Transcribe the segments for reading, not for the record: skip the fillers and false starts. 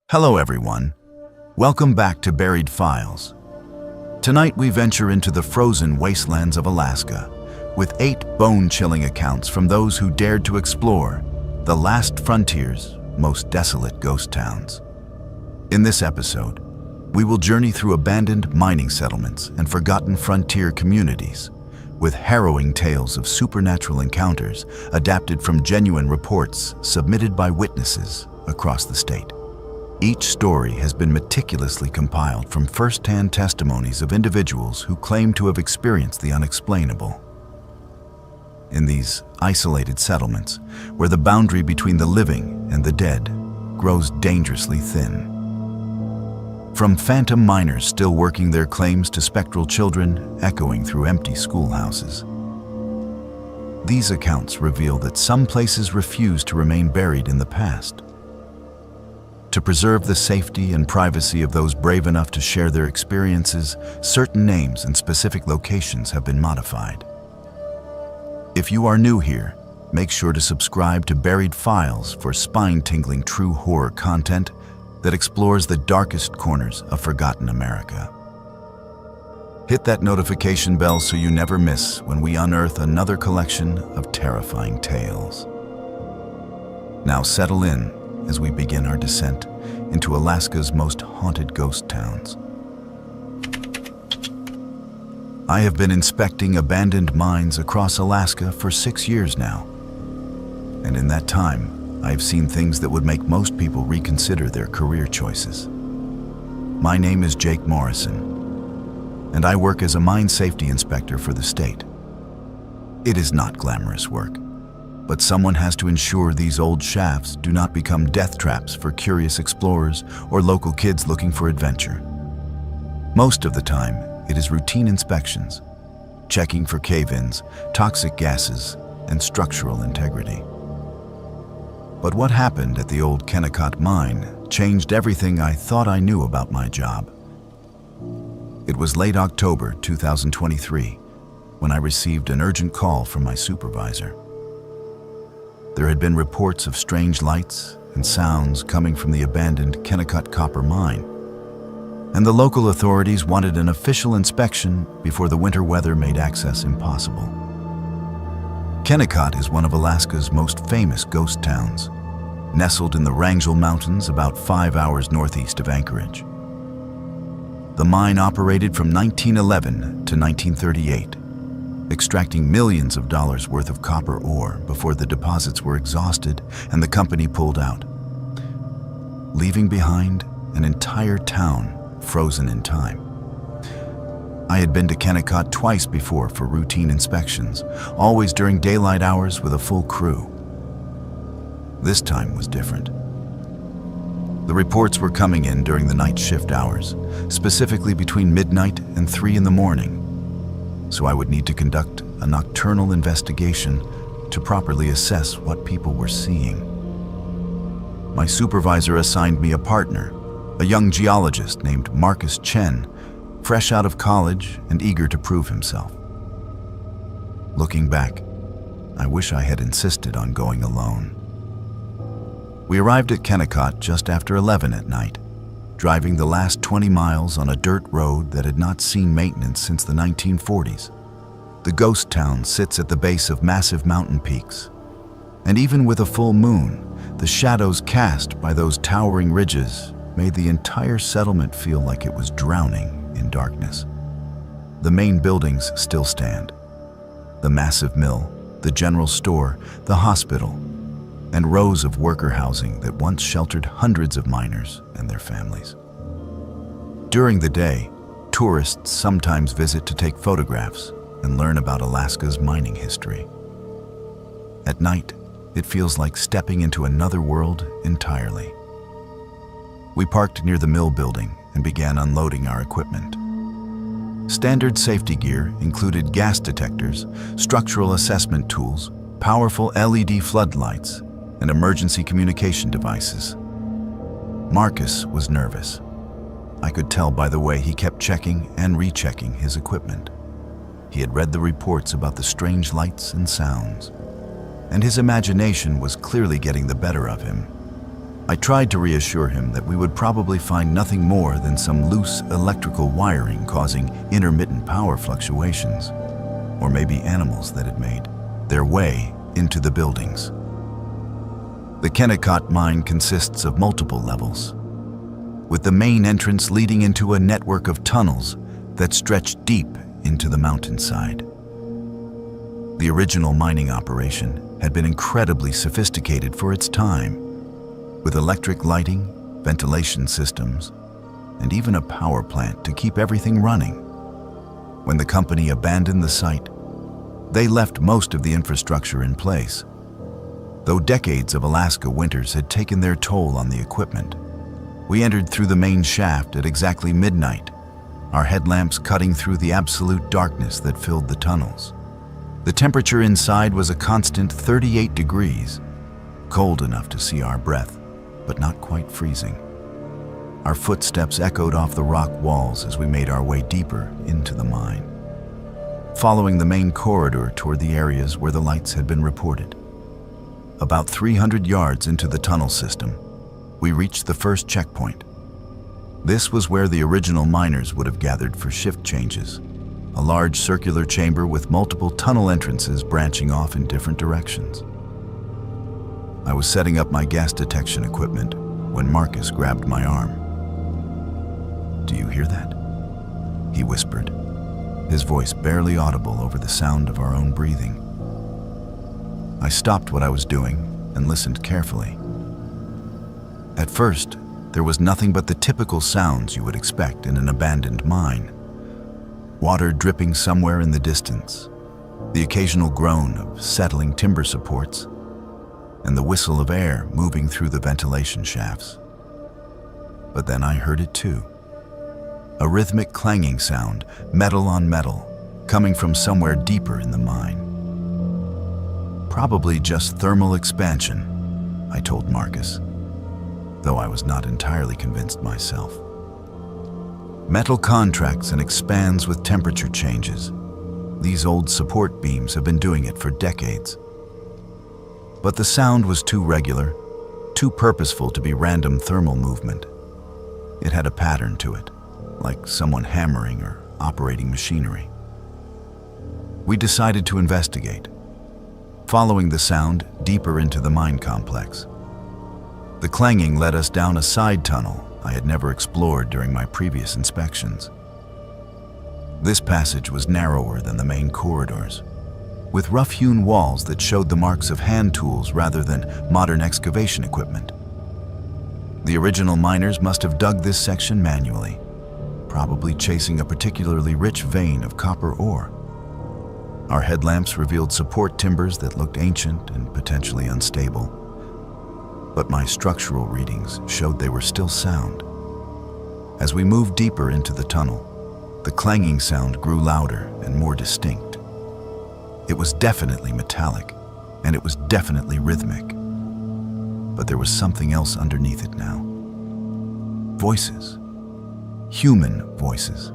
Hello everyone. Welcome back to Buried Files. Tonight we venture into the frozen wastelands of Alaska with 8 bone-chilling accounts from those who dared to explore the last frontier's most desolate ghost towns. In this episode, we will journey through abandoned mining settlements and forgotten frontier communities with harrowing tales of supernatural encounters adapted from genuine reports submitted by witnesses across the state. Each story has been meticulously compiled from first-hand testimonies of individuals who claim to have experienced the unexplainable. In these isolated settlements, where the boundary between the living and the dead grows dangerously thin. From phantom miners still working their claims to spectral children echoing through empty schoolhouses. These accounts reveal that some places refuse to remain buried in the past. To preserve the safety and privacy of those brave enough to share their experiences, certain names and specific locations have been modified. If you are new here, make sure to subscribe to Buried Files for spine-tingling true horror content that explores the darkest corners of forgotten America. Hit that notification bell so you never miss when we unearth another collection of terrifying tales. Now settle in as we begin our descent into Alaska's most haunted ghost towns. I have been inspecting abandoned mines across Alaska for 6 years now. And in that time, I have seen things that would make most people reconsider their career choices. My name is Jake Morrison, and I work as a mine safety inspector for the state. It is not glamorous work, but someone has to ensure these old shafts do not become death traps for curious explorers or local kids looking for adventure. Most of the time, it is routine inspections, checking for cave-ins, toxic gases, and structural integrity. But what happened at the old Kennicott mine changed everything I thought I knew about my job. It was late October 2023 when I received an urgent call from my supervisor. There had been reports of strange lights and sounds coming from the abandoned Kennicott copper mine, and the local authorities wanted an official inspection before the winter weather made access impossible. Kennicott is one of Alaska's most famous ghost towns, nestled in the Wrangell Mountains about 5 hours northeast of Anchorage. The mine operated from 1911 to 1938, extracting millions of dollars worth of copper ore before the deposits were exhausted and the company pulled out, leaving behind an entire town frozen in time. I had been to Kennicott twice before for routine inspections, always during daylight hours with a full crew. This time was different. The reports were coming in during the night shift hours, specifically between midnight and 3 in the morning, so I would need to conduct a nocturnal investigation to properly assess what people were seeing. My supervisor assigned me a partner, a young geologist named Marcus Chen, fresh out of college and eager to prove himself. Looking back, I wish I had insisted on going alone. We arrived at Kennicott just after 11 at night, driving the last 20 miles on a dirt road that had not seen maintenance since the 1940s. The ghost town sits at the base of massive mountain peaks, and even with a full moon, the shadows cast by those towering ridges made the entire settlement feel like it was drowning in darkness. The main buildings still stand. The massive mill, the general store, the hospital, and rows of worker housing that once sheltered hundreds of miners and their families. During the day, tourists sometimes visit to take photographs and learn about Alaska's mining history. At night, it feels like stepping into another world entirely. We parked near the mill building and began unloading our equipment. Standard safety gear included gas detectors, structural assessment tools, powerful LED floodlights, and emergency communication devices. Marcus was nervous. I could tell by the way he kept checking and rechecking his equipment. He had read the reports about the strange lights and sounds, and his imagination was clearly getting the better of him. I tried to reassure him that we would probably find nothing more than some loose electrical wiring causing intermittent power fluctuations, or maybe animals that had made their way into the buildings. The Kennicott mine consists of multiple levels, with the main entrance leading into a network of tunnels that stretch deep into the mountainside. The original mining operation had been incredibly sophisticated for its time, with electric lighting, ventilation systems, and even a power plant to keep everything running. When the company abandoned the site, they left most of the infrastructure in place. Though decades of Alaska winters had taken their toll on the equipment, we entered through the main shaft at exactly midnight, our headlamps cutting through the absolute darkness that filled the tunnels. The temperature inside was a constant 38 degrees, cold enough to see our breath, but not quite freezing. Our footsteps echoed off the rock walls as we made our way deeper into the mine, following the main corridor toward the areas where the lights had been reported. About 300 yards into the tunnel system, we reached the first checkpoint. This was where the original miners would have gathered for shift changes, a large circular chamber with multiple tunnel entrances branching off in different directions. I was setting up my gas detection equipment when Marcus grabbed my arm. "Do you hear that?" he whispered, his voice barely audible over the sound of our own breathing. I stopped what I was doing and listened carefully. At first, there was nothing but the typical sounds you would expect in an abandoned mine. Water dripping somewhere in the distance, the occasional groan of settling timber supports, and the whistle of air moving through the ventilation shafts. But then I heard it too. A rhythmic clanging sound, metal on metal, coming from somewhere deeper in the mine. Probably just thermal expansion, I told Marcus, though I was not entirely convinced myself. Metal contracts and expands with temperature changes. These old support beams have been doing it for decades. But the sound was too regular, too purposeful to be random thermal movement. It had a pattern to it, like someone hammering or operating machinery. We decided to investigate, following the sound deeper into the mine complex. The clanging led us down a side tunnel I had never explored during my previous inspections. This passage was narrower than the main corridors, with rough-hewn walls that showed the marks of hand tools rather than modern excavation equipment. The original miners must have dug this section manually, probably chasing a particularly rich vein of copper ore. Our headlamps revealed support timbers that looked ancient and potentially unstable, but my structural readings showed they were still sound. As we moved deeper into the tunnel, the clanging sound grew louder and more distinct. It was definitely metallic, and it was definitely rhythmic. But there was something else underneath it now. Voices. Human voices.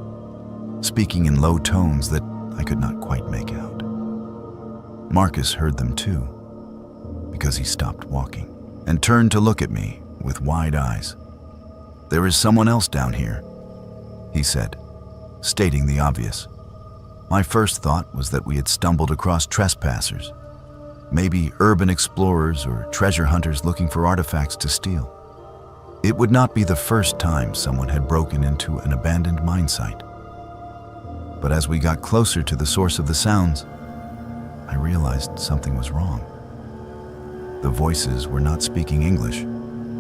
Speaking in low tones that I could not quite make out. Marcus heard them too, because he stopped walking and turned to look at me with wide eyes. "There is someone else down here," he said, stating the obvious. My first thought was that we had stumbled across trespassers, maybe urban explorers or treasure hunters looking for artifacts to steal. It would not be the first time someone had broken into an abandoned mine site. But as we got closer to the source of the sounds, I realized something was wrong. The voices were not speaking English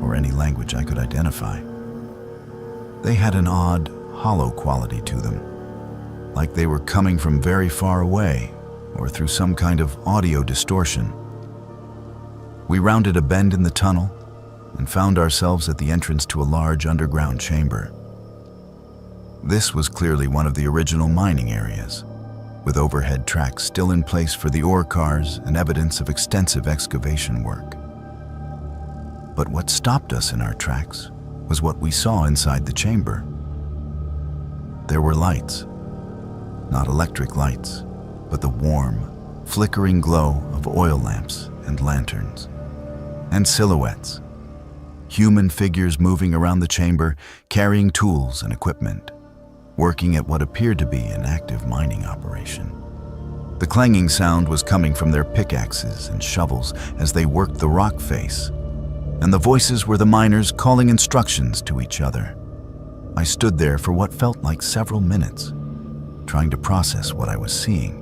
or any language I could identify. They had an odd, hollow quality to them, like they were coming from very far away or through some kind of audio distortion. We rounded a bend in the tunnel and found ourselves at the entrance to a large underground chamber. This was clearly one of the original mining areas, with overhead tracks still in place for the ore cars and evidence of extensive excavation work. But what stopped us in our tracks was what we saw inside the chamber. There were lights. Not electric lights, but the warm, flickering glow of oil lamps and lanterns, and silhouettes, human figures moving around the chamber, carrying tools and equipment, working at what appeared to be an active mining operation. The clanging sound was coming from their pickaxes and shovels as they worked the rock face, and the voices were the miners calling instructions to each other. I stood there for what felt like several minutes, trying to process what I was seeing.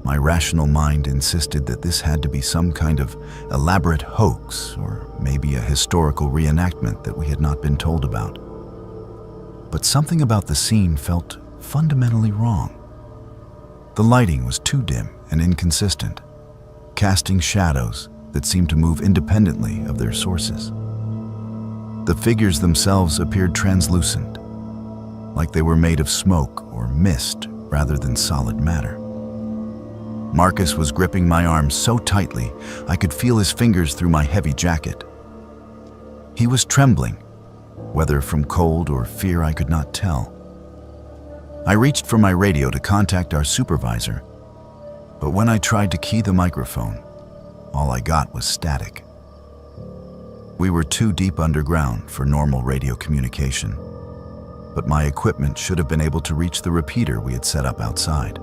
My rational mind insisted that this had to be some kind of elaborate hoax or maybe a historical reenactment that we had not been told about. But something about the scene felt fundamentally wrong. The lighting was too dim and inconsistent, casting shadows that seemed to move independently of their sources. The figures themselves appeared translucent, like they were made of smoke or mist rather than solid matter. Marcus was gripping my arm so tightly I could feel his fingers through my heavy jacket. He was trembling, whether from cold or fear I could not tell. I reached for my radio to contact our supervisor, but when I tried to key the microphone, all I got was static. We were too deep underground for normal radio communication, but my equipment should have been able to reach the repeater we had set up outside.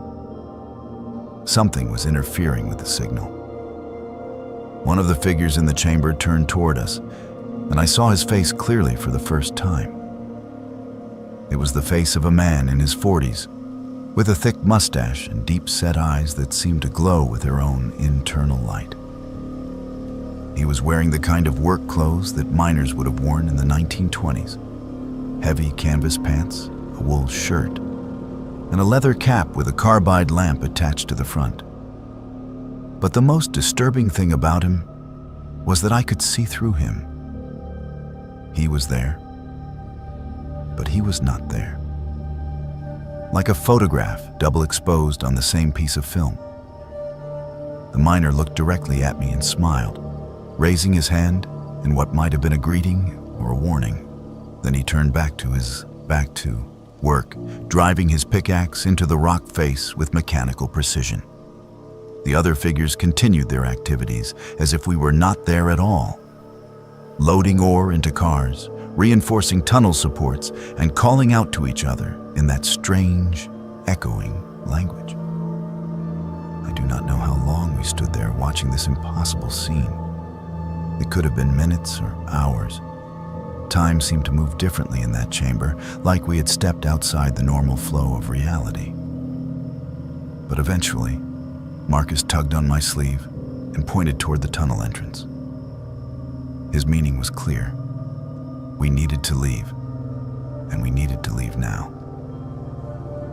Something was interfering with the signal. One of the figures in the chamber turned toward us, and I saw his face clearly for the first time. It was the face of a man in his 40s, with a thick mustache and deep-set eyes that seemed to glow with their own internal light. He was wearing the kind of work clothes that miners would have worn in the 1920s. Heavy canvas pants, a wool shirt, and a leather cap with a carbide lamp attached to the front. But the most disturbing thing about him was that I could see through him. He was there, but he was not there. Like a photograph double exposed on the same piece of film. The miner looked directly at me and smiled, raising his hand in what might have been a greeting or a warning. Then he turned back to work, driving his pickaxe into the rock face with mechanical precision. The other figures continued their activities as if we were not there at all, loading ore into cars, reinforcing tunnel supports, and calling out to each other in that strange, echoing language. I do not know how long we stood there watching this impossible scene. It could have been minutes or hours. Time seemed to move differently in that chamber, like we had stepped outside the normal flow of reality. But eventually, Marcus tugged on my sleeve and pointed toward the tunnel entrance. His meaning was clear. We needed to leave, and we needed to leave now.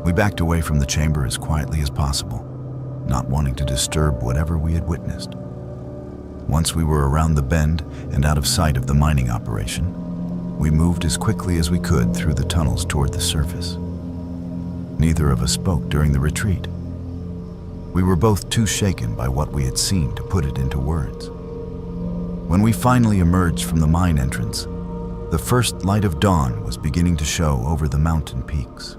We backed away from the chamber as quietly as possible, not wanting to disturb whatever we had witnessed. Once we were around the bend and out of sight of the mining operation, we moved as quickly as we could through the tunnels toward the surface. Neither of us spoke during the retreat. We were both too shaken by what we had seen to put it into words. When we finally emerged from the mine entrance, the first light of dawn was beginning to show over the mountain peaks.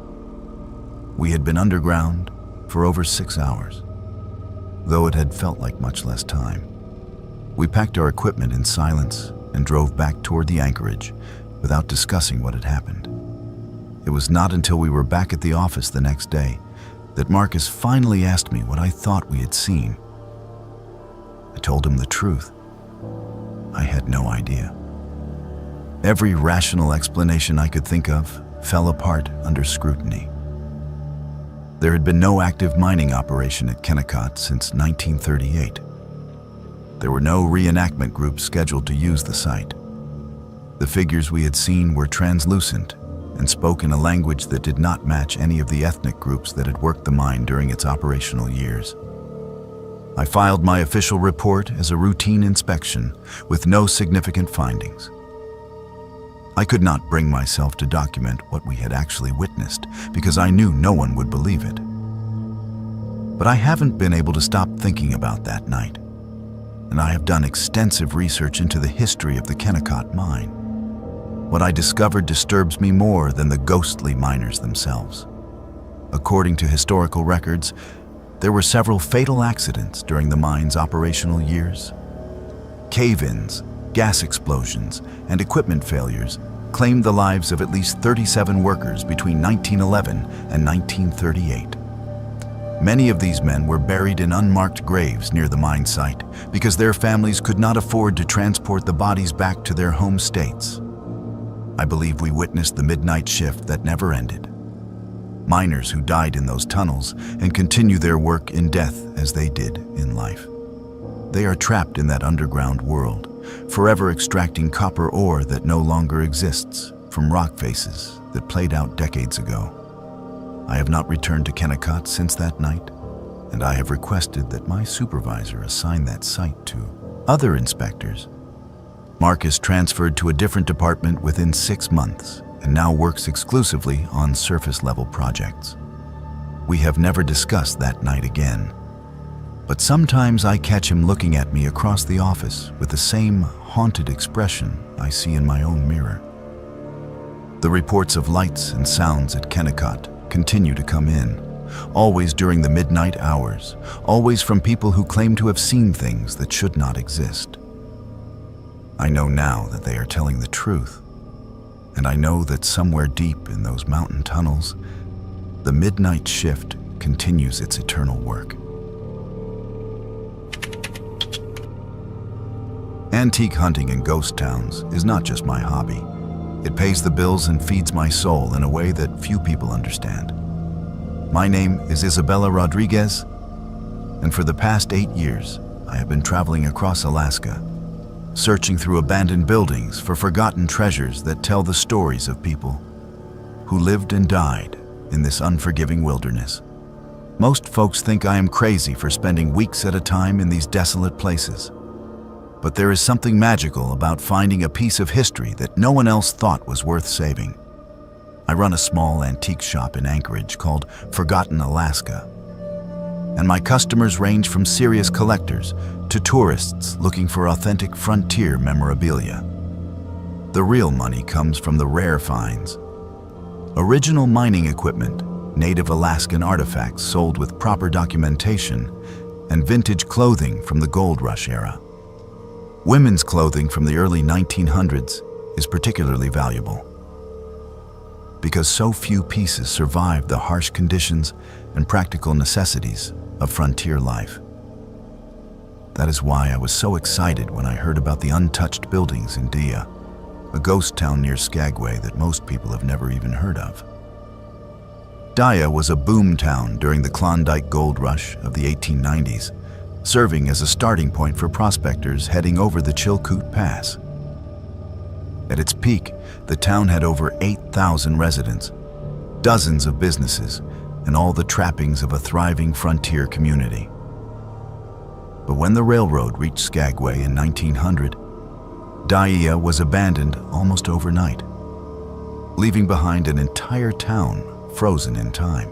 We had been underground for over 6 hours, though it had felt like much less time. We packed our equipment in silence and drove back toward the anchorage without discussing what had happened. It was not until we were back at the office the next day that Marcus finally asked me what I thought we had seen. I told him the truth. I had no idea. Every rational explanation I could think of fell apart under scrutiny. There had been no active mining operation at Kennicott since 1938. There were no reenactment groups scheduled to use the site. The figures we had seen were translucent and spoke in a language that did not match any of the ethnic groups that had worked the mine during its operational years. I filed my official report as a routine inspection with no significant findings. I could not bring myself to document what we had actually witnessed because I knew no one would believe it. But I haven't been able to stop thinking about that night, and I have done extensive research into the history of the Kennicott mine. What I discovered disturbs me more than the ghostly miners themselves. According to historical records, there were several fatal accidents during the mine's operational years. Cave-ins gas explosions, and equipment failures claimed the lives of at least 37 workers between 1911 and 1938. Many of these men were buried in unmarked graves near the mine site because their families could not afford to transport the bodies back to their home states. I believe we witnessed the midnight shift that never ended. Miners who died in those tunnels and continue their work in death as they did in life. They are trapped in that underground world, forever extracting copper ore that no longer exists from rock faces that played out decades ago. I have not returned to Kennicott since that night, and I have requested that my supervisor assign that site to other inspectors. Mark is transferred to a different department within 6 months and now works exclusively on surface-level projects. We have never discussed that night again, but sometimes I catch him looking at me across the office with the same haunted expression I see in my own mirror. The reports of lights and sounds at Kennicott continue to come in, always during the midnight hours, always from people who claim to have seen things that should not exist. I know now that they are telling the truth, and I know that somewhere deep in those mountain tunnels, the midnight shift continues its eternal work. Antique hunting in ghost towns is not just my hobby. It pays the bills and feeds my soul in a way that few people understand. My name is Isabella Rodriguez, and for the past 8 years, I have been traveling across Alaska, searching through abandoned buildings for forgotten treasures that tell the stories of people who lived and died in this unforgiving wilderness. Most folks think I am crazy for spending weeks at a time in these desolate places. But there is something magical about finding a piece of history that no one else thought was worth saving. I run a small antique shop in Anchorage called Forgotten Alaska, and my customers range from serious collectors to tourists looking for authentic frontier memorabilia. The real money comes from the rare finds. Original mining equipment, native Alaskan artifacts sold with proper documentation, and vintage clothing from the gold rush era. Women's clothing from the early 1900s is particularly valuable because so few pieces survived the harsh conditions and practical necessities of frontier life. That is why I was so excited when I heard about the untouched buildings in Dia, a ghost town near Skagway that most people have never even heard of. Dia was a boom town during the Klondike Gold Rush of the 1890s, serving as a starting point for prospectors heading over the Chilkoot Pass. At its peak, the town had over 8,000 residents, dozens of businesses, and all the trappings of a thriving frontier community. But when the railroad reached Skagway in 1900, Dia was abandoned almost overnight, leaving behind an entire town frozen in time.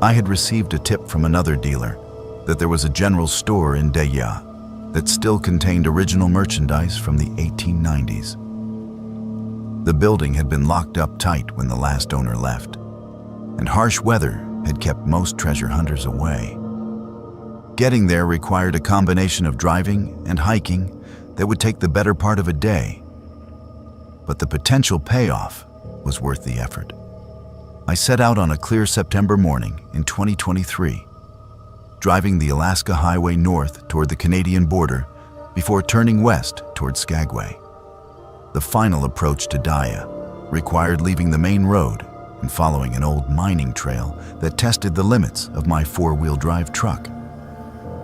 I had received a tip from another dealer that there was a general store in Dia that still contained original merchandise from the 1890s. The building had been locked up tight when the last owner left, and harsh weather had kept most treasure hunters away. Getting there required a combination of driving and hiking that would take the better part of a day, but the potential payoff was worth the effort. I set out on a clear September morning in 2023, driving the Alaska Highway north toward the Canadian border before turning west toward Skagway. The final approach to Dia required leaving the main road and following an old mining trail that tested the limits of my four-wheel drive truck.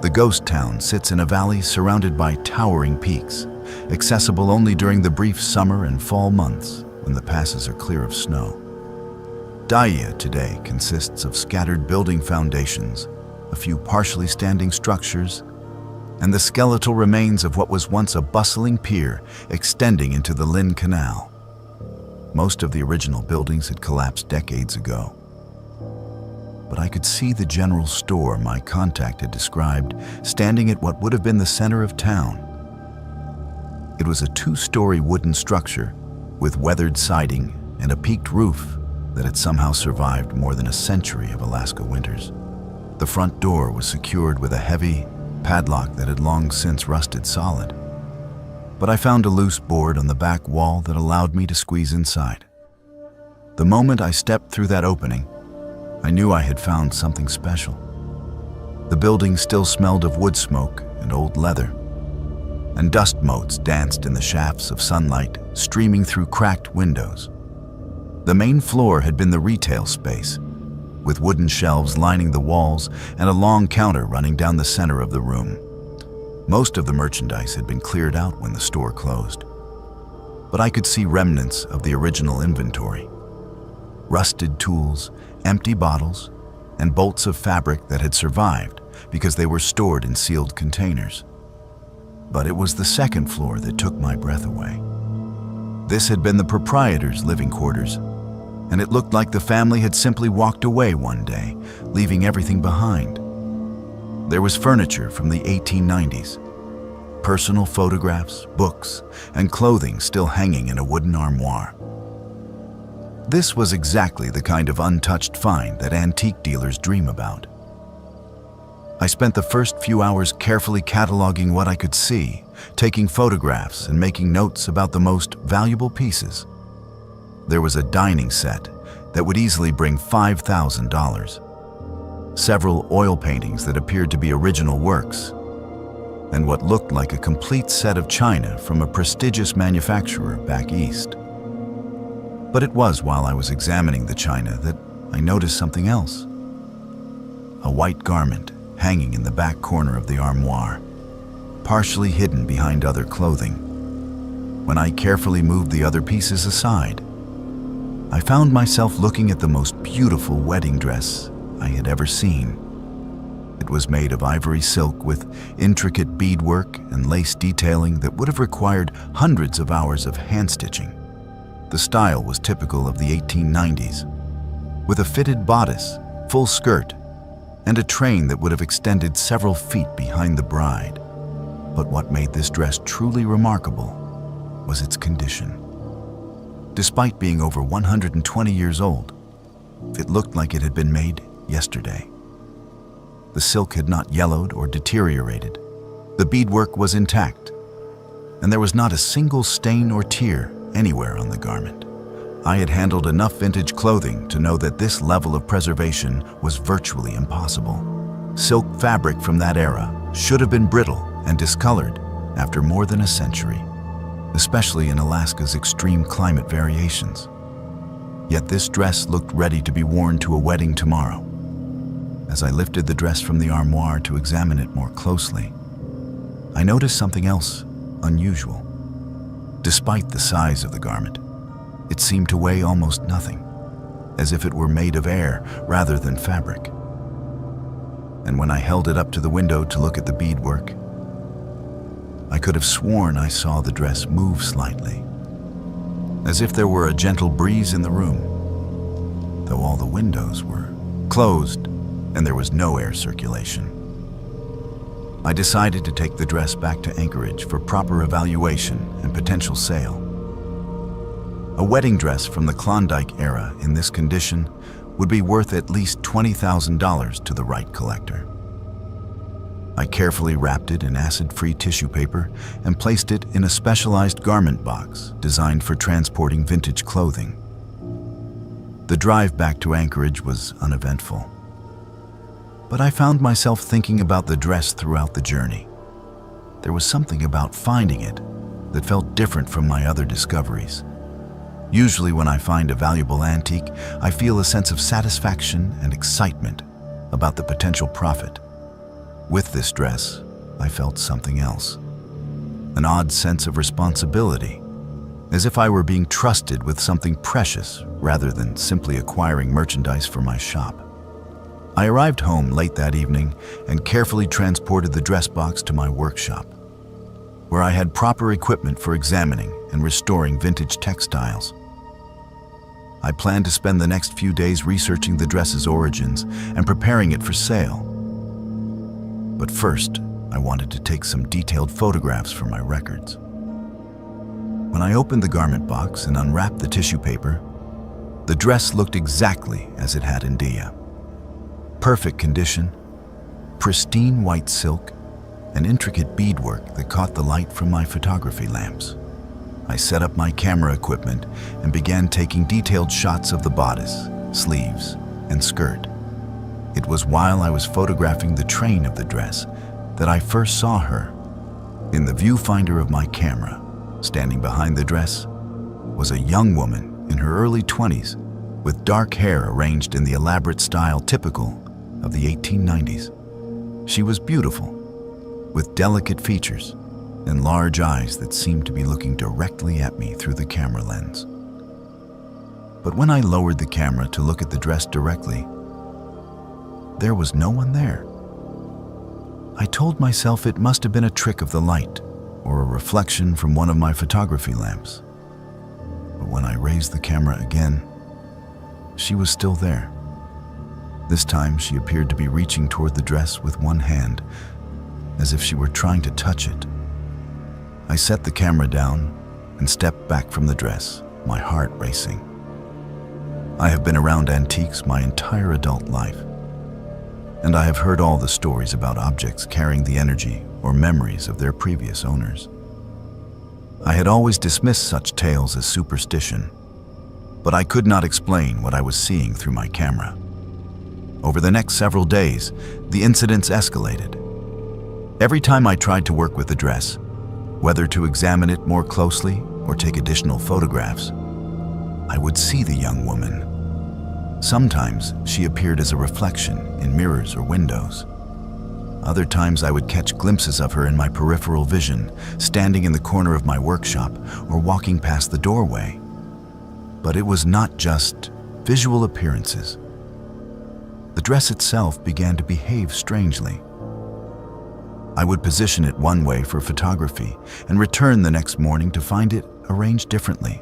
The ghost town sits in a valley surrounded by towering peaks, accessible only during the brief summer and fall months when the passes are clear of snow. Dia today consists of scattered building foundations, a few partially standing structures, and the skeletal remains of what was once a bustling pier extending into the Lynn Canal. Most of the original buildings had collapsed decades ago, but I could see the general store my contact had described standing at what would have been the center of town. It was a 2-story wooden structure with weathered siding and a peaked roof that had somehow survived more than a century of Alaska winters. The front door was secured with a heavy padlock that had long since rusted solid. but I found a loose board on the back wall that allowed me to squeeze inside. The moment I stepped through that opening, I knew I had found something special. The building still smelled of wood smoke and old leather, and dust motes danced in the shafts of sunlight streaming through cracked windows. The main floor had been the retail space, with wooden shelves lining the walls and a long counter running down the center of the room. Most of the merchandise had been cleared out when the store closed, but I could see remnants of the original inventory. Rusted tools, empty bottles, and bolts of fabric that had survived because they were stored in sealed containers. But it was the second floor that took my breath away. This had been the proprietor's living quarters, and it looked like the family had simply walked away one day, leaving everything behind. There was furniture from the 1890s, personal photographs, books, and clothing still hanging in a wooden armoire. This was exactly the kind of untouched find that antique dealers dream about. I spent the first few hours carefully cataloging what I could see, taking photographs and making notes about the most valuable pieces. There was a dining set that would easily bring $5,000, several oil paintings that appeared to be original works, and what looked like a complete set of china from a prestigious manufacturer back east. But it was while I was examining the china that I noticed something else. A white garment hanging in the back corner of the armoire, partially hidden behind other clothing. When I carefully moved the other pieces aside, I found myself looking at the most beautiful wedding dress I had ever seen. It was made of ivory silk with intricate beadwork and lace detailing that would have required hundreds of hours of hand-stitching. The style was typical of the 1890s, with a fitted bodice, full skirt, and a train that would have extended several feet behind the bride. But what made this dress truly remarkable was its condition. Despite being over 120 years old, it looked like it had been made yesterday. The silk had not yellowed or deteriorated. The beadwork was intact, and there was not a single stain or tear anywhere on the garment. I had handled enough vintage clothing to know that this level of preservation was virtually impossible. Silk fabric from that era should have been brittle and discolored after more than a century, especially in Alaska's extreme climate variations. Yet this dress looked ready to be worn to a wedding tomorrow. As I lifted the dress from the armoire to examine it more closely, I noticed something else unusual. Despite the size of the garment, it seemed to weigh almost nothing, as if it were made of air rather than fabric. And when I held it up to the window to look at the beadwork, I could have sworn I saw the dress move slightly, as if there were a gentle breeze in the room, though all the windows were closed and there was no air circulation. I decided to take the dress back to Anchorage for proper evaluation and potential sale. A wedding dress from the Klondike era in this condition would be worth at least $20,000 to the right collector. I carefully wrapped it in acid-free tissue paper and placed it in a specialized garment box designed for transporting vintage clothing. The drive back to Anchorage was uneventful, but I found myself thinking about the dress throughout the journey. There was something about finding it that felt different from my other discoveries. Usually when I find a valuable antique, I feel a sense of satisfaction and excitement about the potential profit. With this dress, I felt something else. An odd sense of responsibility, as if I were being trusted with something precious rather than simply acquiring merchandise for my shop. I arrived home late that evening and carefully transported the dress box to my workshop, where I had proper equipment for examining and restoring vintage textiles. I planned to spend the next few days researching the dress's origins and preparing it for sale. But first, I wanted to take some detailed photographs for my records. When I opened the garment box and unwrapped the tissue paper, the dress looked exactly as it had in Dia. Perfect condition, pristine white silk, and intricate beadwork that caught the light from my photography lamps. I set up my camera equipment and began taking detailed shots of the bodice, sleeves, and skirt. It was while I was photographing the train of the dress that I first saw her. In the viewfinder of my camera, standing behind the dress, was a young woman in her early 20s with dark hair arranged in the elaborate style typical of the 1890s. She was beautiful, with delicate features and large eyes that seemed to be looking directly at me through the camera lens. But when I lowered the camera to look at the dress directly, there was no one there. I told myself it must have been a trick of the light or a reflection from one of my photography lamps. But when I raised the camera again, she was still there. This time she appeared to be reaching toward the dress with one hand, as if she were trying to touch it. I set the camera down and stepped back from the dress, my heart racing. I have been around antiques my entire adult life, and I have heard all the stories about objects carrying the energy or memories of their previous owners. I had always dismissed such tales as superstition, but I could not explain what I was seeing through my camera. Over the next several days, the incidents escalated. Every time I tried to work with the dress, whether to examine it more closely or take additional photographs, I would see the young woman. Sometimes she appeared as a reflection in mirrors or windows. Other times I would catch glimpses of her in my peripheral vision, standing in the corner of my workshop or walking past the doorway. But it was not just visual appearances. The dress itself began to behave strangely. I would position it one way for photography and return the next morning to find it arranged differently,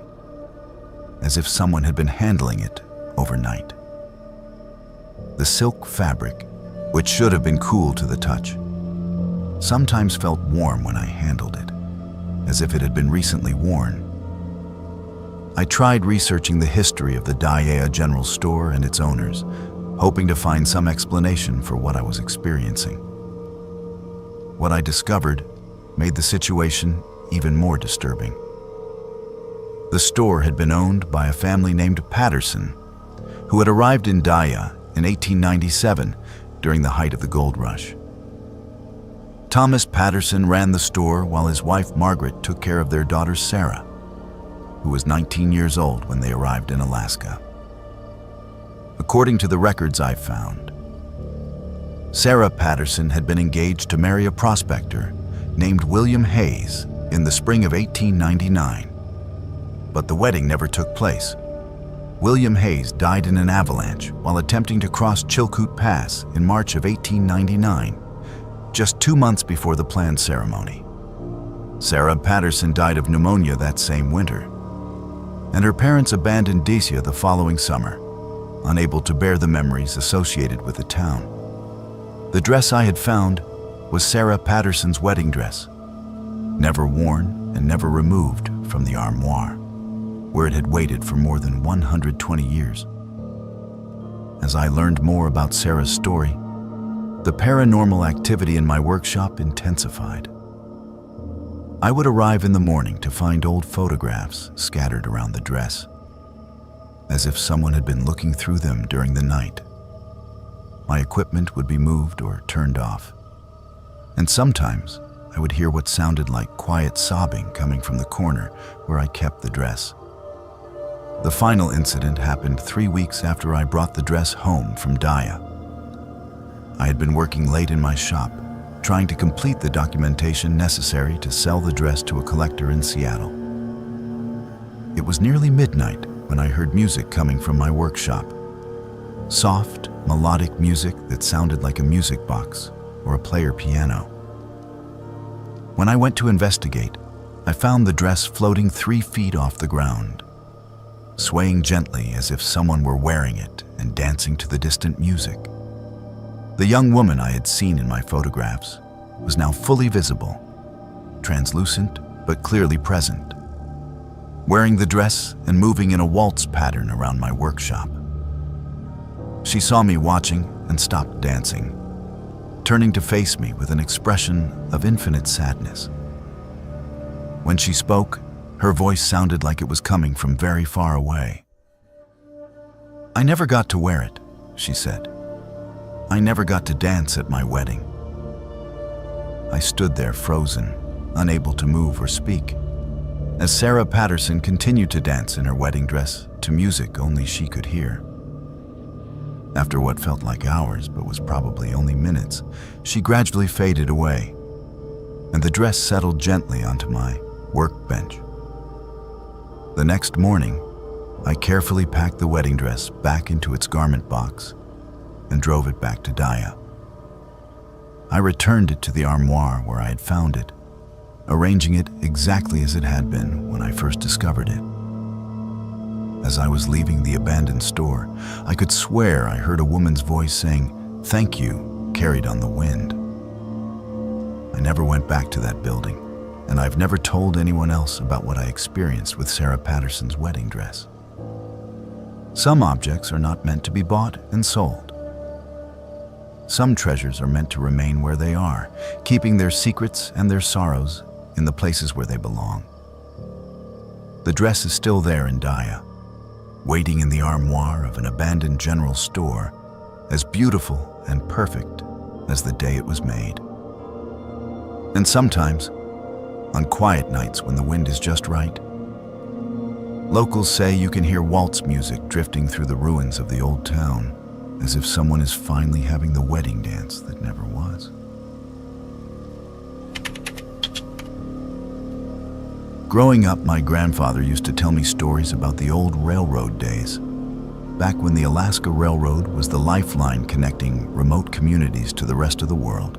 as if someone had been handling it overnight. The silk fabric, which should have been cool to the touch, sometimes felt warm when I handled it, as if it had been recently worn. I tried researching the history of the Daiya General Store and its owners, hoping to find some explanation for what I was experiencing. What I discovered made the situation even more disturbing. The store had been owned by a family named Patterson, who had arrived in Daiya in 1897 during the height of the gold rush. Thomas Patterson ran the store while his wife Margaret took care of their daughter Sarah, who was 19 years old when they arrived in Alaska. According to the records I found, Sarah Patterson had been engaged to marry a prospector named William Hayes in the spring of 1899, but the wedding never took place. William Hayes died in an avalanche while attempting to cross Chilkoot Pass in March of 1899, just 2 months before the planned ceremony. Sarah Patterson died of pneumonia that same winter, and her parents abandoned Decia the following summer, unable to bear the memories associated with the town. The dress I had found was Sarah Patterson's wedding dress, never worn and never removed from the armoire, where it had waited for more than 120 years. As I learned more about Sarah's story, the paranormal activity in my workshop intensified. I would arrive in the morning to find old photographs scattered around the dress, as if someone had been looking through them during the night. My equipment would be moved or turned off, and sometimes I would hear what sounded like quiet sobbing coming from the corner where I kept the dress. The final incident happened 3 weeks after I brought the dress home from Daiya. I had been working late in my shop, trying to complete the documentation necessary to sell the dress to a collector in Seattle. It was nearly midnight when I heard music coming from my workshop. Soft, melodic music that sounded like a music box or a player piano. When I went to investigate, I found the dress floating 3 feet off the ground, swaying gently as if someone were wearing it and dancing to the distant music. The young woman I had seen in my photographs was now fully visible, translucent but clearly present, wearing the dress and moving in a waltz pattern around my workshop. She saw me watching and stopped dancing. turning to face me with an expression of infinite sadness. When she spoke, her voice sounded like it was coming from very far away. "I never got to wear it," she said. "I never got to dance at my wedding." I stood there frozen, unable to move or speak, as Sarah Patterson continued to dance in her wedding dress to music only she could hear. After what felt like hours but was probably only minutes, she gradually faded away, and the dress settled gently onto my workbench. The next morning, I carefully packed the wedding dress back into its garment box and drove it back to Daya. I returned it to the armoire where I had found it, arranging it exactly as it had been when I first discovered it. As I was leaving the abandoned store, I could swear I heard a woman's voice saying, "Thank you," carried on the wind. I never went back to that building, and I've never told anyone else about what I experienced with Sarah Patterson's wedding dress. Some objects are not meant to be bought and sold. Some treasures are meant to remain where they are, keeping their secrets and their sorrows in the places where they belong. The dress is still there in Daya, waiting in the armoire of an abandoned general store, as beautiful and perfect as the day it was made. And sometimes, on quiet nights when the wind is just right, locals say you can hear waltz music drifting through the ruins of the old town, as if someone is finally having the wedding dance that never was. Growing up, my grandfather used to tell me stories about the old railroad days, back when the Alaska Railroad was the lifeline connecting remote communities to the rest of the world.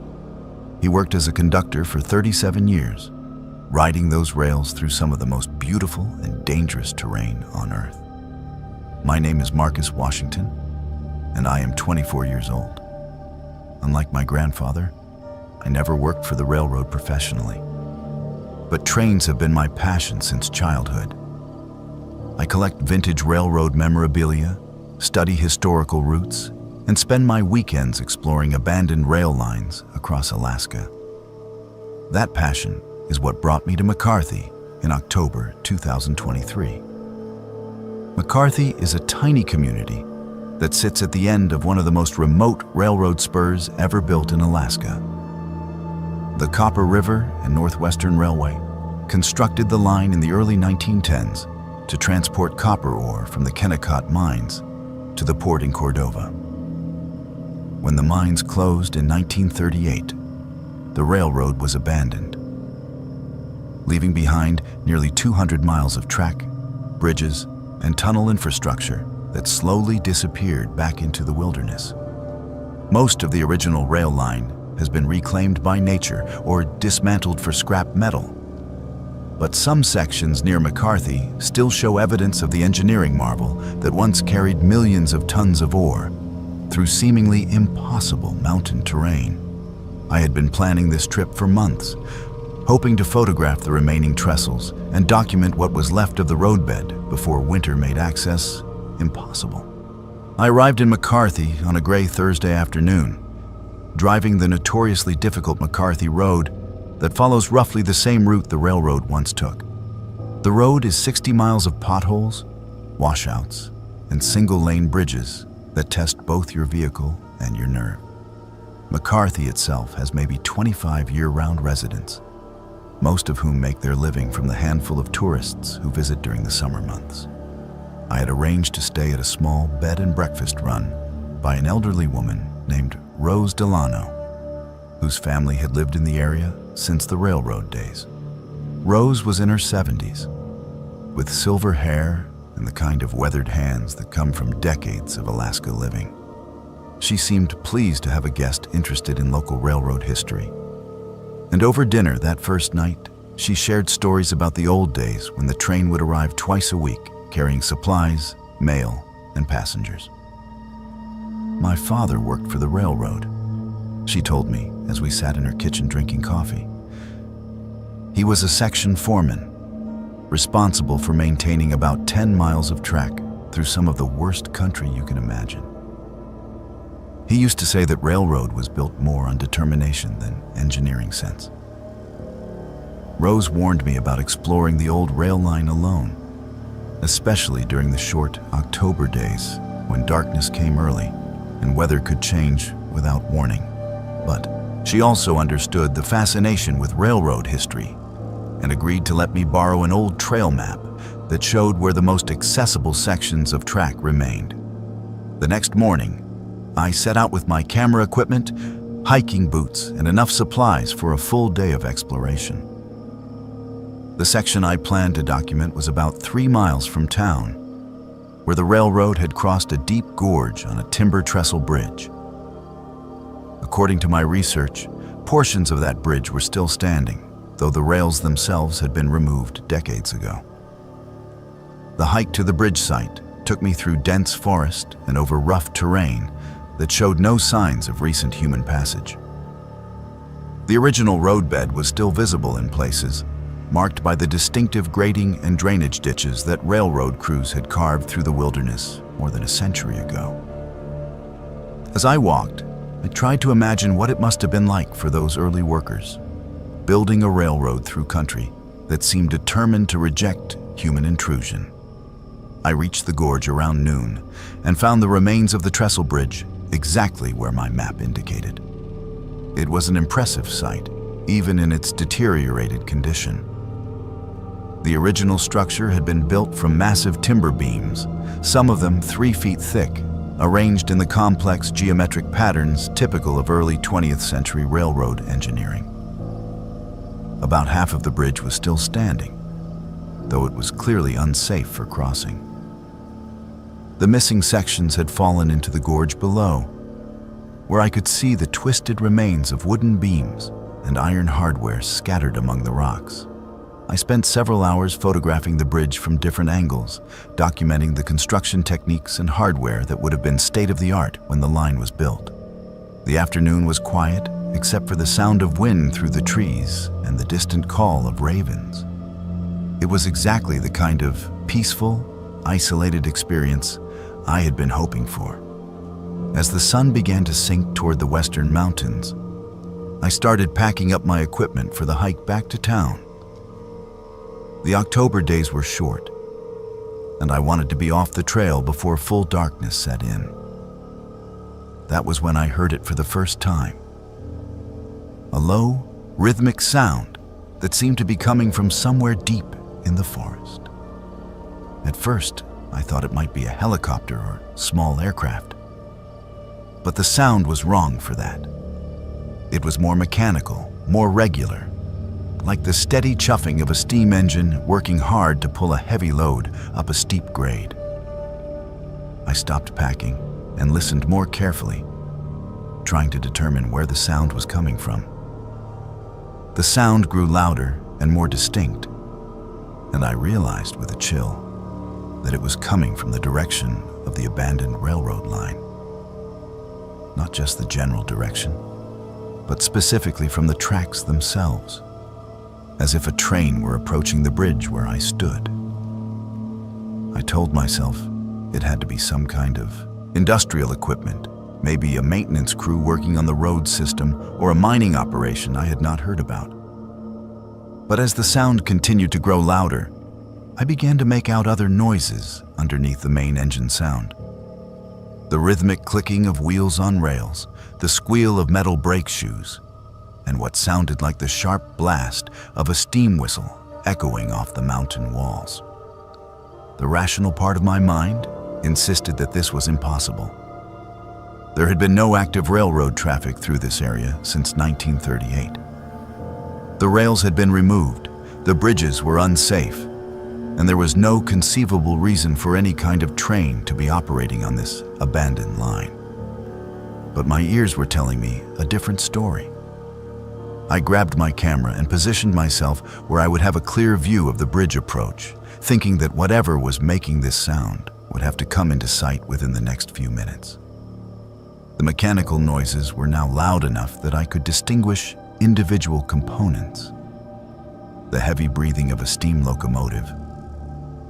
He worked as a conductor for 37 years, riding those rails through some of the most beautiful and dangerous terrain on Earth. My name is Marcus Washington, and I am 24 years old. Unlike my grandfather, I never worked for the railroad professionally. But trains have been my passion since childhood. I collect vintage railroad memorabilia, study historical routes, and spend my weekends exploring abandoned rail lines across Alaska. That passion is what brought me to McCarthy in October 2023. McCarthy is a tiny community that sits at the end of one of the most remote railroad spurs ever built in Alaska. The Copper River and Northwestern Railway constructed the line in the early 1910s to transport copper ore from the Kennicott mines to the port in Cordova. When the mines closed in 1938, the railroad was abandoned, leaving behind nearly 200 miles of track, bridges, and tunnel infrastructure that slowly disappeared back into the wilderness. Most of the original rail line has been reclaimed by nature or dismantled for scrap metal. But some sections near McCarthy still show evidence of the engineering marvel that once carried millions of tons of ore through seemingly impossible mountain terrain. I had been planning this trip for months, hoping to photograph the remaining trestles and document what was left of the roadbed before winter made access impossible. I arrived in McCarthy on a gray Thursday afternoon, driving the notoriously difficult McCarthy Road that follows roughly the same route the railroad once took. The road is 60 miles of potholes, washouts, and single-lane bridges that test both your vehicle and your nerve. McCarthy itself has maybe 25 year-round residents, most of whom make their living from the handful of tourists who visit during the summer months. I had arranged to stay at a small bed and breakfast run by an elderly woman named Rose Delano, whose family had lived in the area since the railroad days. Rose was in her 70s, with silver hair and the kind of weathered hands that come from decades of Alaska living. She seemed pleased to have a guest interested in local railroad history. And over dinner that first night, she shared stories about the old days when the train would arrive twice a week, carrying supplies, mail, and passengers. My father worked for the railroad, she told me as we sat in her kitchen drinking coffee. He was a section foreman, responsible for maintaining about 10 miles of track through some of the worst country you can imagine. He used to say that railroad was built more on determination than engineering sense. Rose warned me about exploring the old rail line alone, especially during the short October days when darkness came early and weather could change without warning. But she also understood the fascination with railroad history and agreed to let me borrow an old trail map that showed where the most accessible sections of track remained. The next morning, I set out with my camera equipment, hiking boots, and enough supplies for a full day of exploration. The section I planned to document was about 3 miles from town, where the railroad had crossed a deep gorge on a timber trestle bridge. According to my research, portions of that bridge were still standing, though the rails themselves had been removed decades ago. The hike to the bridge site took me through dense forest and over rough terrain that showed no signs of recent human passage. The original roadbed was still visible in places, marked by the distinctive grading and drainage ditches that railroad crews had carved through the wilderness more than a century ago. As I walked, I tried to imagine what it must have been like for those early workers, building a railroad through country that seemed determined to reject human intrusion. I reached the gorge around noon and found the remains of the trestle bridge exactly where my map indicated. It was an impressive sight, even in its deteriorated condition. The original structure had been built from massive timber beams, some of them 3 feet thick, arranged in the complex geometric patterns typical of early 20th century railroad engineering. About half of the bridge was still standing, though it was clearly unsafe for crossing. The missing sections had fallen into the gorge below, where I could see the twisted remains of wooden beams and iron hardware scattered among the rocks. I spent several hours photographing the bridge from different angles, documenting the construction techniques and hardware that would have been state-of-the-art when the line was built. The afternoon was quiet, except for the sound of wind through the trees and the distant call of ravens. It was exactly the kind of peaceful, isolated experience I had been hoping for. As the sun began to sink toward the western mountains, I started packing up my equipment for the hike back to town. The October days were short, and I wanted to be off the trail before full darkness set in. That was when I heard it for the first time. A low, rhythmic sound that seemed to be coming from somewhere deep in the forest. At first, I thought it might be a helicopter or small aircraft. But the sound was wrong for that. It was more mechanical, more regular, like the steady chuffing of a steam engine working hard to pull a heavy load up a steep grade. I stopped packing and listened more carefully, trying to determine where the sound was coming from. The sound grew louder and more distinct, and I realized with a chill that it was coming from the direction of the abandoned railroad line. Not just the general direction, but specifically from the tracks themselves, as if a train were approaching the bridge where I stood. I told myself it had to be some kind of industrial equipment, maybe a maintenance crew working on the road system or a mining operation I had not heard about. But as the sound continued to grow louder, I began to make out other noises underneath the main engine sound. The rhythmic clicking of wheels on rails, the squeal of metal brake shoes, and what sounded like the sharp blast of a steam whistle echoing off the mountain walls. The rational part of my mind insisted that this was impossible. There had been no active railroad traffic through this area since 1938. The rails had been removed, the bridges were unsafe, and there was no conceivable reason for any kind of train to be operating on this abandoned line. But my ears were telling me a different story. I grabbed my camera and positioned myself where I would have a clear view of the bridge approach, thinking that whatever was making this sound would have to come into sight within the next few minutes. The mechanical noises were now loud enough that I could distinguish individual components. The heavy breathing of a steam locomotive,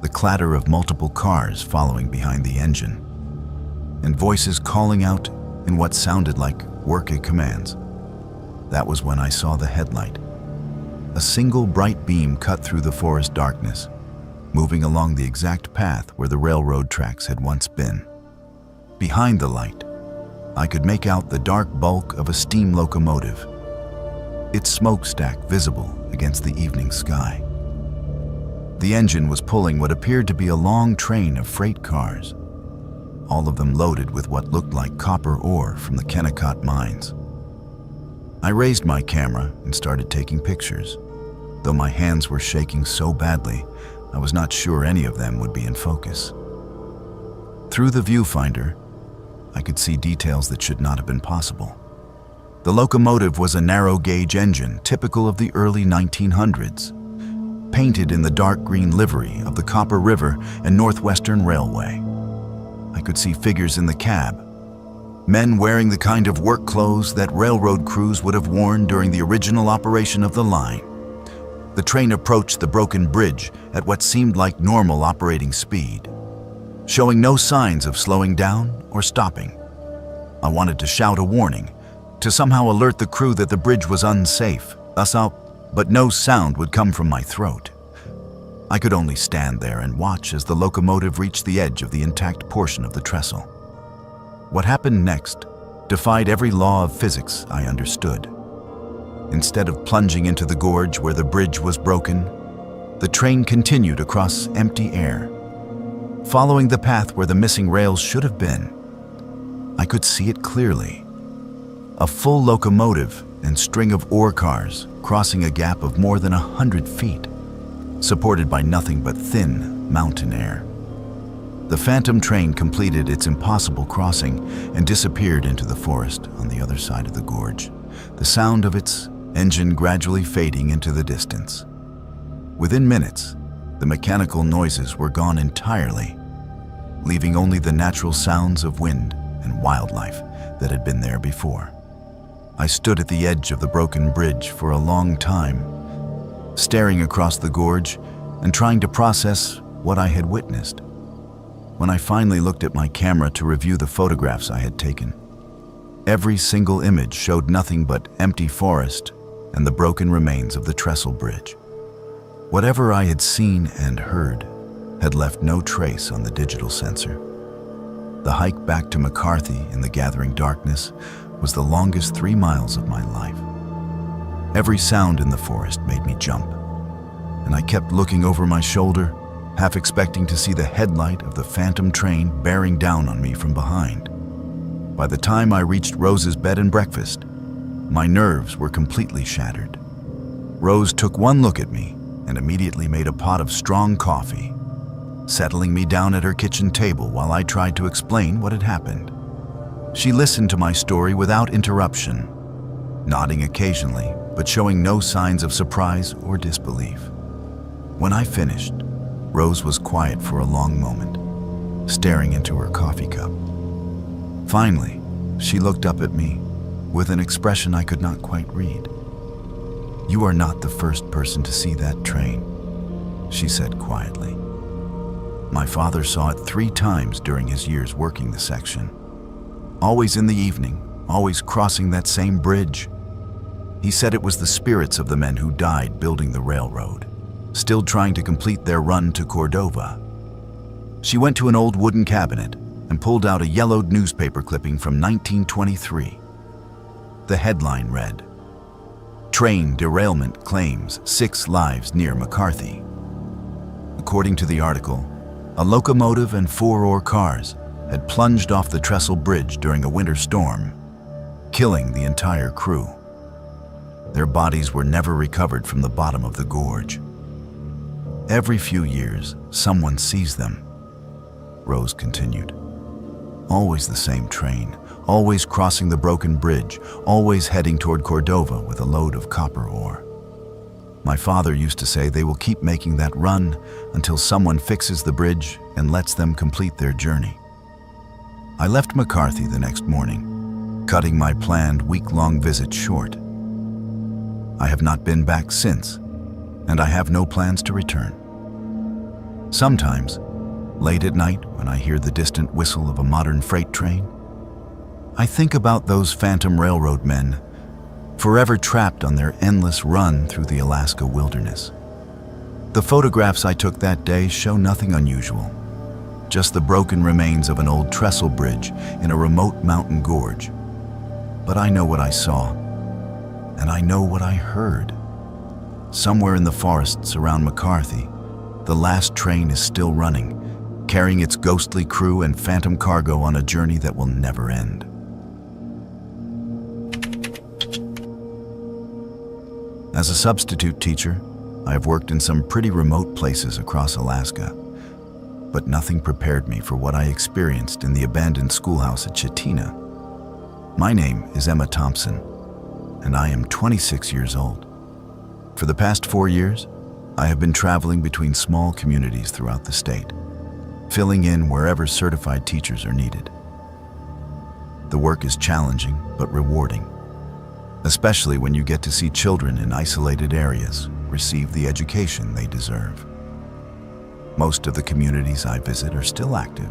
the clatter of multiple cars following behind the engine, and voices calling out in what sounded like working commands. That was when I saw the headlight. A single bright beam cut through the forest darkness, moving along the exact path where the railroad tracks had once been. Behind the light, I could make out the dark bulk of a steam locomotive, its smokestack visible against the evening sky. The engine was pulling what appeared to be a long train of freight cars, all of them loaded with what looked like copper ore from the Kennicott mines. I raised my camera and started taking pictures, though my hands were shaking so badly I was not sure any of them would be in focus. Through the viewfinder, I could see details that should not have been possible. The locomotive was a narrow-gauge engine typical of the early 1900s, painted in the dark green livery of the Copper River and Northwestern Railway. I could see figures in the cab, men wearing the kind of work clothes that railroad crews would have worn during the original operation of the line. The train approached the broken bridge at what seemed like normal operating speed, showing no signs of slowing down or stopping. I wanted to shout a warning, to somehow alert the crew that the bridge was unsafe, but no sound would come from my throat. I could only stand there and watch as the locomotive reached the edge of the intact portion of the trestle. What happened next defied every law of physics I understood. Instead of plunging into the gorge where the bridge was broken, the train continued across empty air, following the path where the missing rails should have been. I could see it clearly. A full locomotive and string of ore cars crossing a gap of more than 100 feet, supported by nothing but thin mountain air. The phantom train completed its impossible crossing and disappeared into the forest on the other side of the gorge, the sound of its engine gradually fading into the distance. Within minutes, the mechanical noises were gone entirely, leaving only the natural sounds of wind and wildlife that had been there before. I stood at the edge of the broken bridge for a long time, staring across the gorge and trying to process what I had witnessed. When I finally looked at my camera to review the photographs I had taken, every single image showed nothing but empty forest and the broken remains of the trestle bridge. Whatever I had seen and heard had left no trace on the digital sensor. The hike back to McCarthy in the gathering darkness was the longest 3 miles of my life. Every sound in the forest made me jump, and I kept looking over my shoulder, half expecting to see the headlight of the phantom train bearing down on me from behind. By the time I reached Rose's bed and breakfast, my nerves were completely shattered. Rose took one look at me and immediately made a pot of strong coffee, settling me down at her kitchen table while I tried to explain what had happened. She listened to my story without interruption, nodding occasionally, but showing no signs of surprise or disbelief. When I finished, Rose was quiet for a long moment, staring into her coffee cup. Finally, she looked up at me with an expression I could not quite read. "You are not the first person to see that train," she said quietly. "My father saw it 3 times during his years working the section. Always in the evening, always crossing that same bridge. He said it was the spirits of the men who died building the railroad, still trying to complete their run to Cordova." She went to an old wooden cabinet and pulled out a yellowed newspaper clipping from 1923. The headline read, "Train Derailment Claims 6 Lives Near McCarthy." According to the article, a locomotive and 4 ore cars had plunged off the trestle bridge during a winter storm, killing the entire crew. Their bodies were never recovered from the bottom of the gorge. "Every few years, someone sees them," Rose continued. "Always the same train, always crossing the broken bridge, always heading toward Cordova with a load of copper ore. My father used to say they will keep making that run until someone fixes the bridge and lets them complete their journey." I left McCarthy the next morning, cutting my planned week-long visit short. I have not been back since, and I have no plans to return. Sometimes, late at night when I hear the distant whistle of a modern freight train, I think about those phantom railroad men, forever trapped on their endless run through the Alaska wilderness. The photographs I took that day show nothing unusual, just the broken remains of an old trestle bridge in a remote mountain gorge. But I know what I saw, and I know what I heard. Somewhere in the forests around McCarthy, the last train is still running, carrying its ghostly crew and phantom cargo on a journey that will never end. As a substitute teacher, I have worked in some pretty remote places across Alaska, but nothing prepared me for what I experienced in the abandoned schoolhouse at Chitina. My name is Emma Thompson, and I am 26 years old. For the past 4 years, I have been traveling between small communities throughout the state, filling in wherever certified teachers are needed. The work is challenging but rewarding, especially when you get to see children in isolated areas receive the education they deserve. Most of the communities I visit are still active,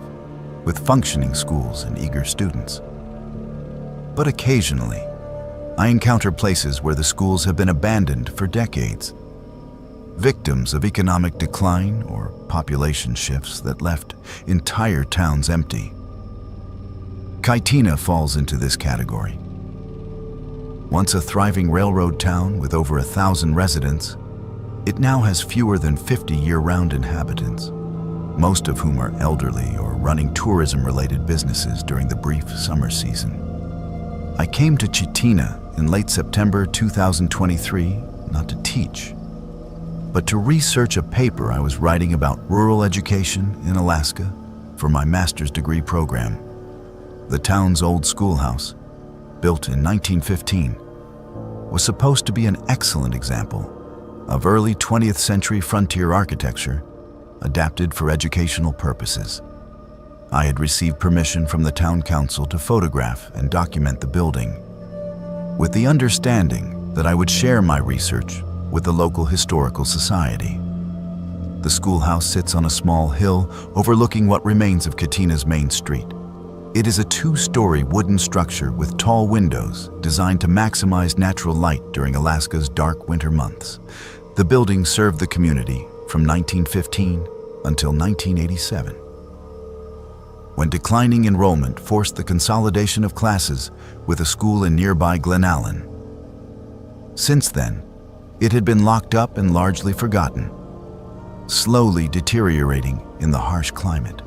with functioning schools and eager students. But occasionally, I encounter places where the schools have been abandoned for decades, victims of economic decline or population shifts that left entire towns empty. Chitina falls into this category. Once a thriving railroad town with over 1,000 residents, it now has fewer than 50 year-round inhabitants, most of whom are elderly or running tourism-related businesses during the brief summer season. I came to Chitina in late September 2023 not to teach, but to research a paper I was writing about rural education in Alaska for my master's degree program. The town's old schoolhouse, built in 1915, was supposed to be an excellent example of early 20th century frontier architecture adapted for educational purposes. I had received permission from the town council to photograph and document the building, with the understanding that I would share my research with the local historical society. The schoolhouse sits on a small hill overlooking what remains of Chitina's main street. It is a 2-story wooden structure with tall windows designed to maximize natural light during Alaska's dark winter months. The building served the community from 1915 until 1987, when declining enrollment forced the consolidation of classes with a school in nearby Glen Allen. Since then, it had been locked up and largely forgotten, slowly deteriorating in the harsh climate.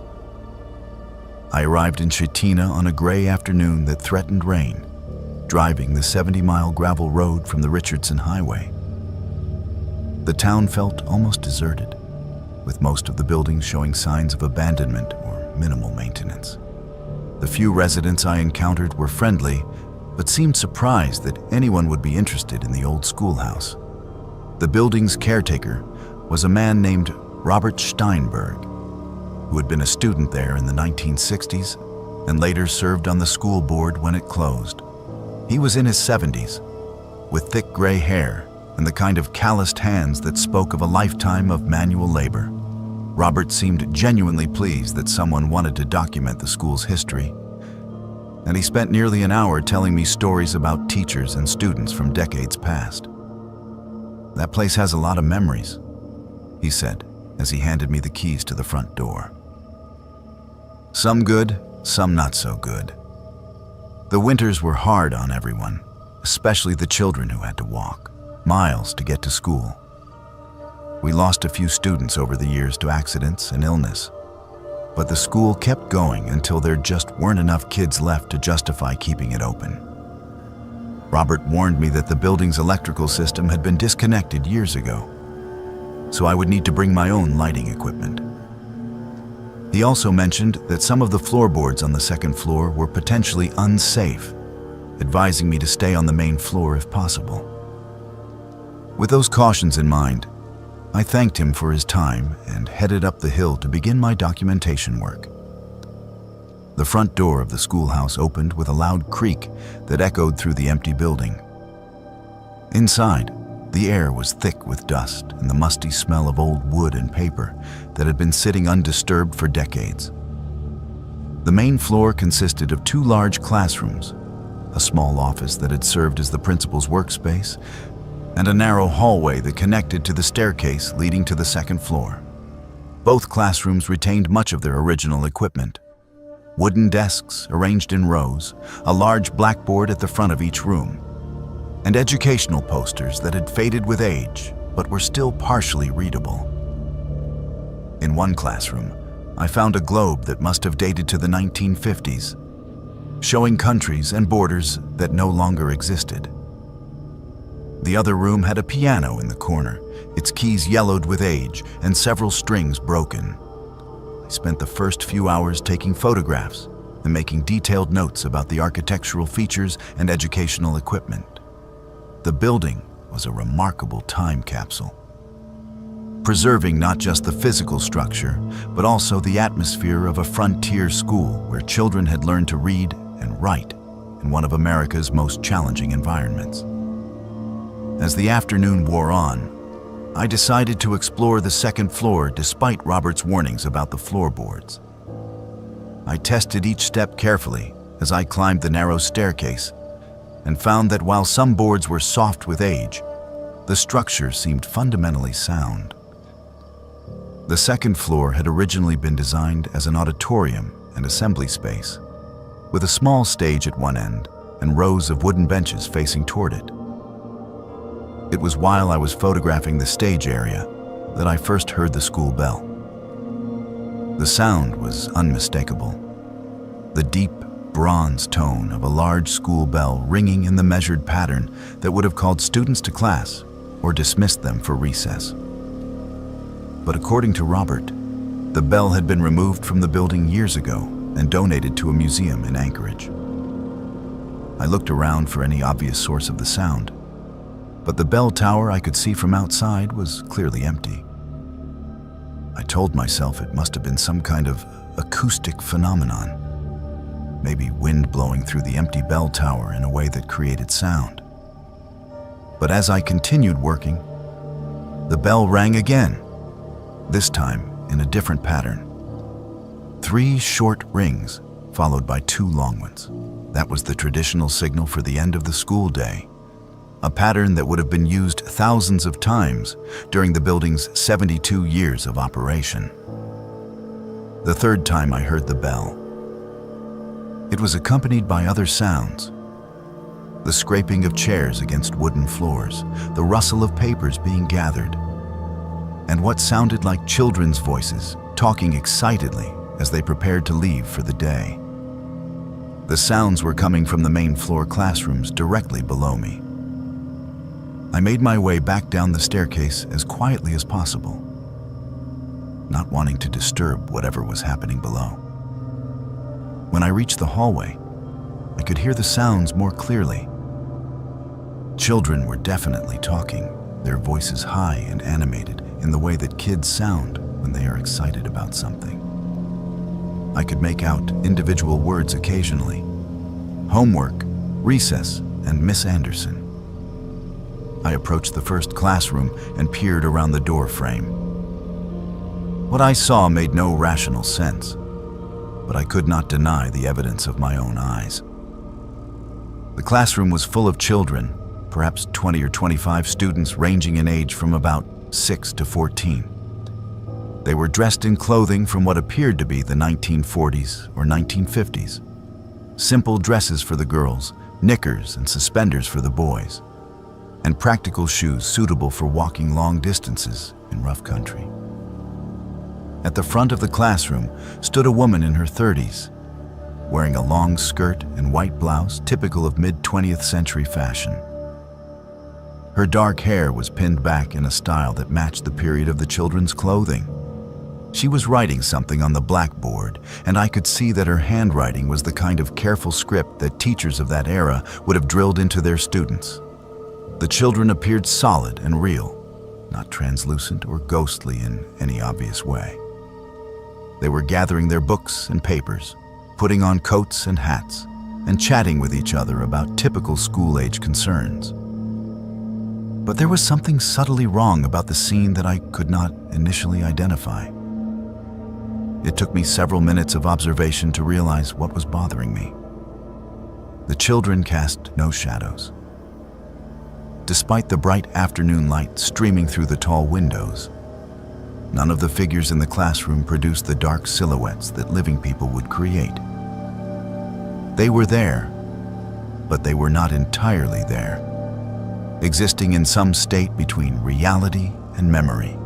I arrived in Chitina on a gray afternoon that threatened rain, driving the 70-mile gravel road from the Richardson Highway. The town felt almost deserted, with most of the buildings showing signs of abandonment or minimal maintenance. The few residents I encountered were friendly, but seemed surprised that anyone would be interested in the old schoolhouse. The building's caretaker was a man named Robert Steinberg, who had been a student there in the 1960s and later served on the school board when it closed. He was in his 70s, with thick gray hair and the kind of calloused hands that spoke of a lifetime of manual labor. Robert seemed genuinely pleased that someone wanted to document the school's history, and he spent nearly an hour telling me stories about teachers and students from decades past. "That place has a lot of memories," he said as he handed me the keys to the front door. "Some good, some not so good. The winters were hard on everyone, especially the children who had to walk miles to get to school. We lost a few students over the years to accidents and illness, but the school kept going until there just weren't enough kids left to justify keeping it open. Robert warned me that the building's electrical system had been disconnected years ago, so I would need to bring my own lighting equipment. He also mentioned that some of the floorboards on the second floor were potentially unsafe, advising me to stay on the main floor if possible. With those cautions in mind, I thanked him for his time and headed up the hill to begin my documentation work. The front door of the schoolhouse opened with a loud creak that echoed through the empty building. Inside, the air was thick with dust and the musty smell of old wood and paper that had been sitting undisturbed for decades. The main floor consisted of 2 large classrooms, a small office that had served as the principal's workspace, and a narrow hallway that connected to the staircase leading to the 2nd floor. Both classrooms retained much of their original equipment. Wooden desks arranged in rows, a large blackboard at the front of each room, and educational posters that had faded with age but were still partially readable. In one classroom, I found a globe that must have dated to the 1950s, showing countries and borders that no longer existed. The other room had a piano in the corner, its keys yellowed with age and several strings broken. I spent the first few hours taking photographs and making detailed notes about the architectural features and educational equipment. The building was a remarkable time capsule, preserving not just the physical structure, but also the atmosphere of a frontier school where children had learned to read and write in one of America's most challenging environments. As the afternoon wore on, I decided to explore the 2nd floor despite Robert's warnings about the floorboards. I tested each step carefully as I climbed the narrow staircase and found that while some boards were soft with age, the structure seemed fundamentally sound. The 2nd floor had originally been designed as an auditorium and assembly space, with a small stage at one end and rows of wooden benches facing toward it. It was while I was photographing the stage area that I first heard the school bell. The sound was unmistakable, the deep bronze tone of a large school bell ringing in the measured pattern that would have called students to class or dismissed them for recess. But according to Robert, the bell had been removed from the building years ago and donated to a museum in Anchorage. I looked around for any obvious source of the sound, but the bell tower I could see from outside was clearly empty. I told myself it must have been some kind of acoustic phenomenon, maybe wind blowing through the empty bell tower in a way that created sound. But as I continued working, the bell rang again, this time in a different pattern. 3 short rings, followed by 2 long ones. That was the traditional signal for the end of the school day, a pattern that would have been used thousands of times during the building's 72 years of operation. The 3rd time I heard the bell, it was accompanied by other sounds. The scraping of chairs against wooden floors, the rustle of papers being gathered, and what sounded like children's voices talking excitedly as they prepared to leave for the day. The sounds were coming from the main floor classrooms directly below me. I made my way back down the staircase as quietly as possible, not wanting to disturb whatever was happening below. When I reached the hallway, I could hear the sounds more clearly. Children were definitely talking, their voices high and animated in the way that kids sound when they are excited about something. I could make out individual words occasionally: homework, recess, and Miss Anderson. I approached the first classroom and peered around the door frame. What I saw made no rational sense, but I could not deny the evidence of my own eyes. The classroom was full of children, perhaps 20 or 25 students ranging in age from about 6 to 14. They were dressed in clothing from what appeared to be the 1940s or 1950s. Simple dresses for the girls, knickers and suspenders for the boys, and practical shoes suitable for walking long distances in rough country. At the front of the classroom stood a woman in her 30s, wearing a long skirt and white blouse typical of mid-20th century fashion. Her dark hair was pinned back in a style that matched the period of the children's clothing. She was writing something on the blackboard, and I could see that her handwriting was the kind of careful script that teachers of that era would have drilled into their students. The children appeared solid and real, not translucent or ghostly in any obvious way. They were gathering their books and papers, putting on coats and hats, and chatting with each other about typical school-age concerns. But there was something subtly wrong about the scene that I could not initially identify. It took me several minutes of observation to realize what was bothering me. The children cast no shadows. Despite the bright afternoon light streaming through the tall windows, none of the figures in the classroom produced the dark silhouettes that living people would create. They were there, but they were not entirely there, existing in some state between reality and memory.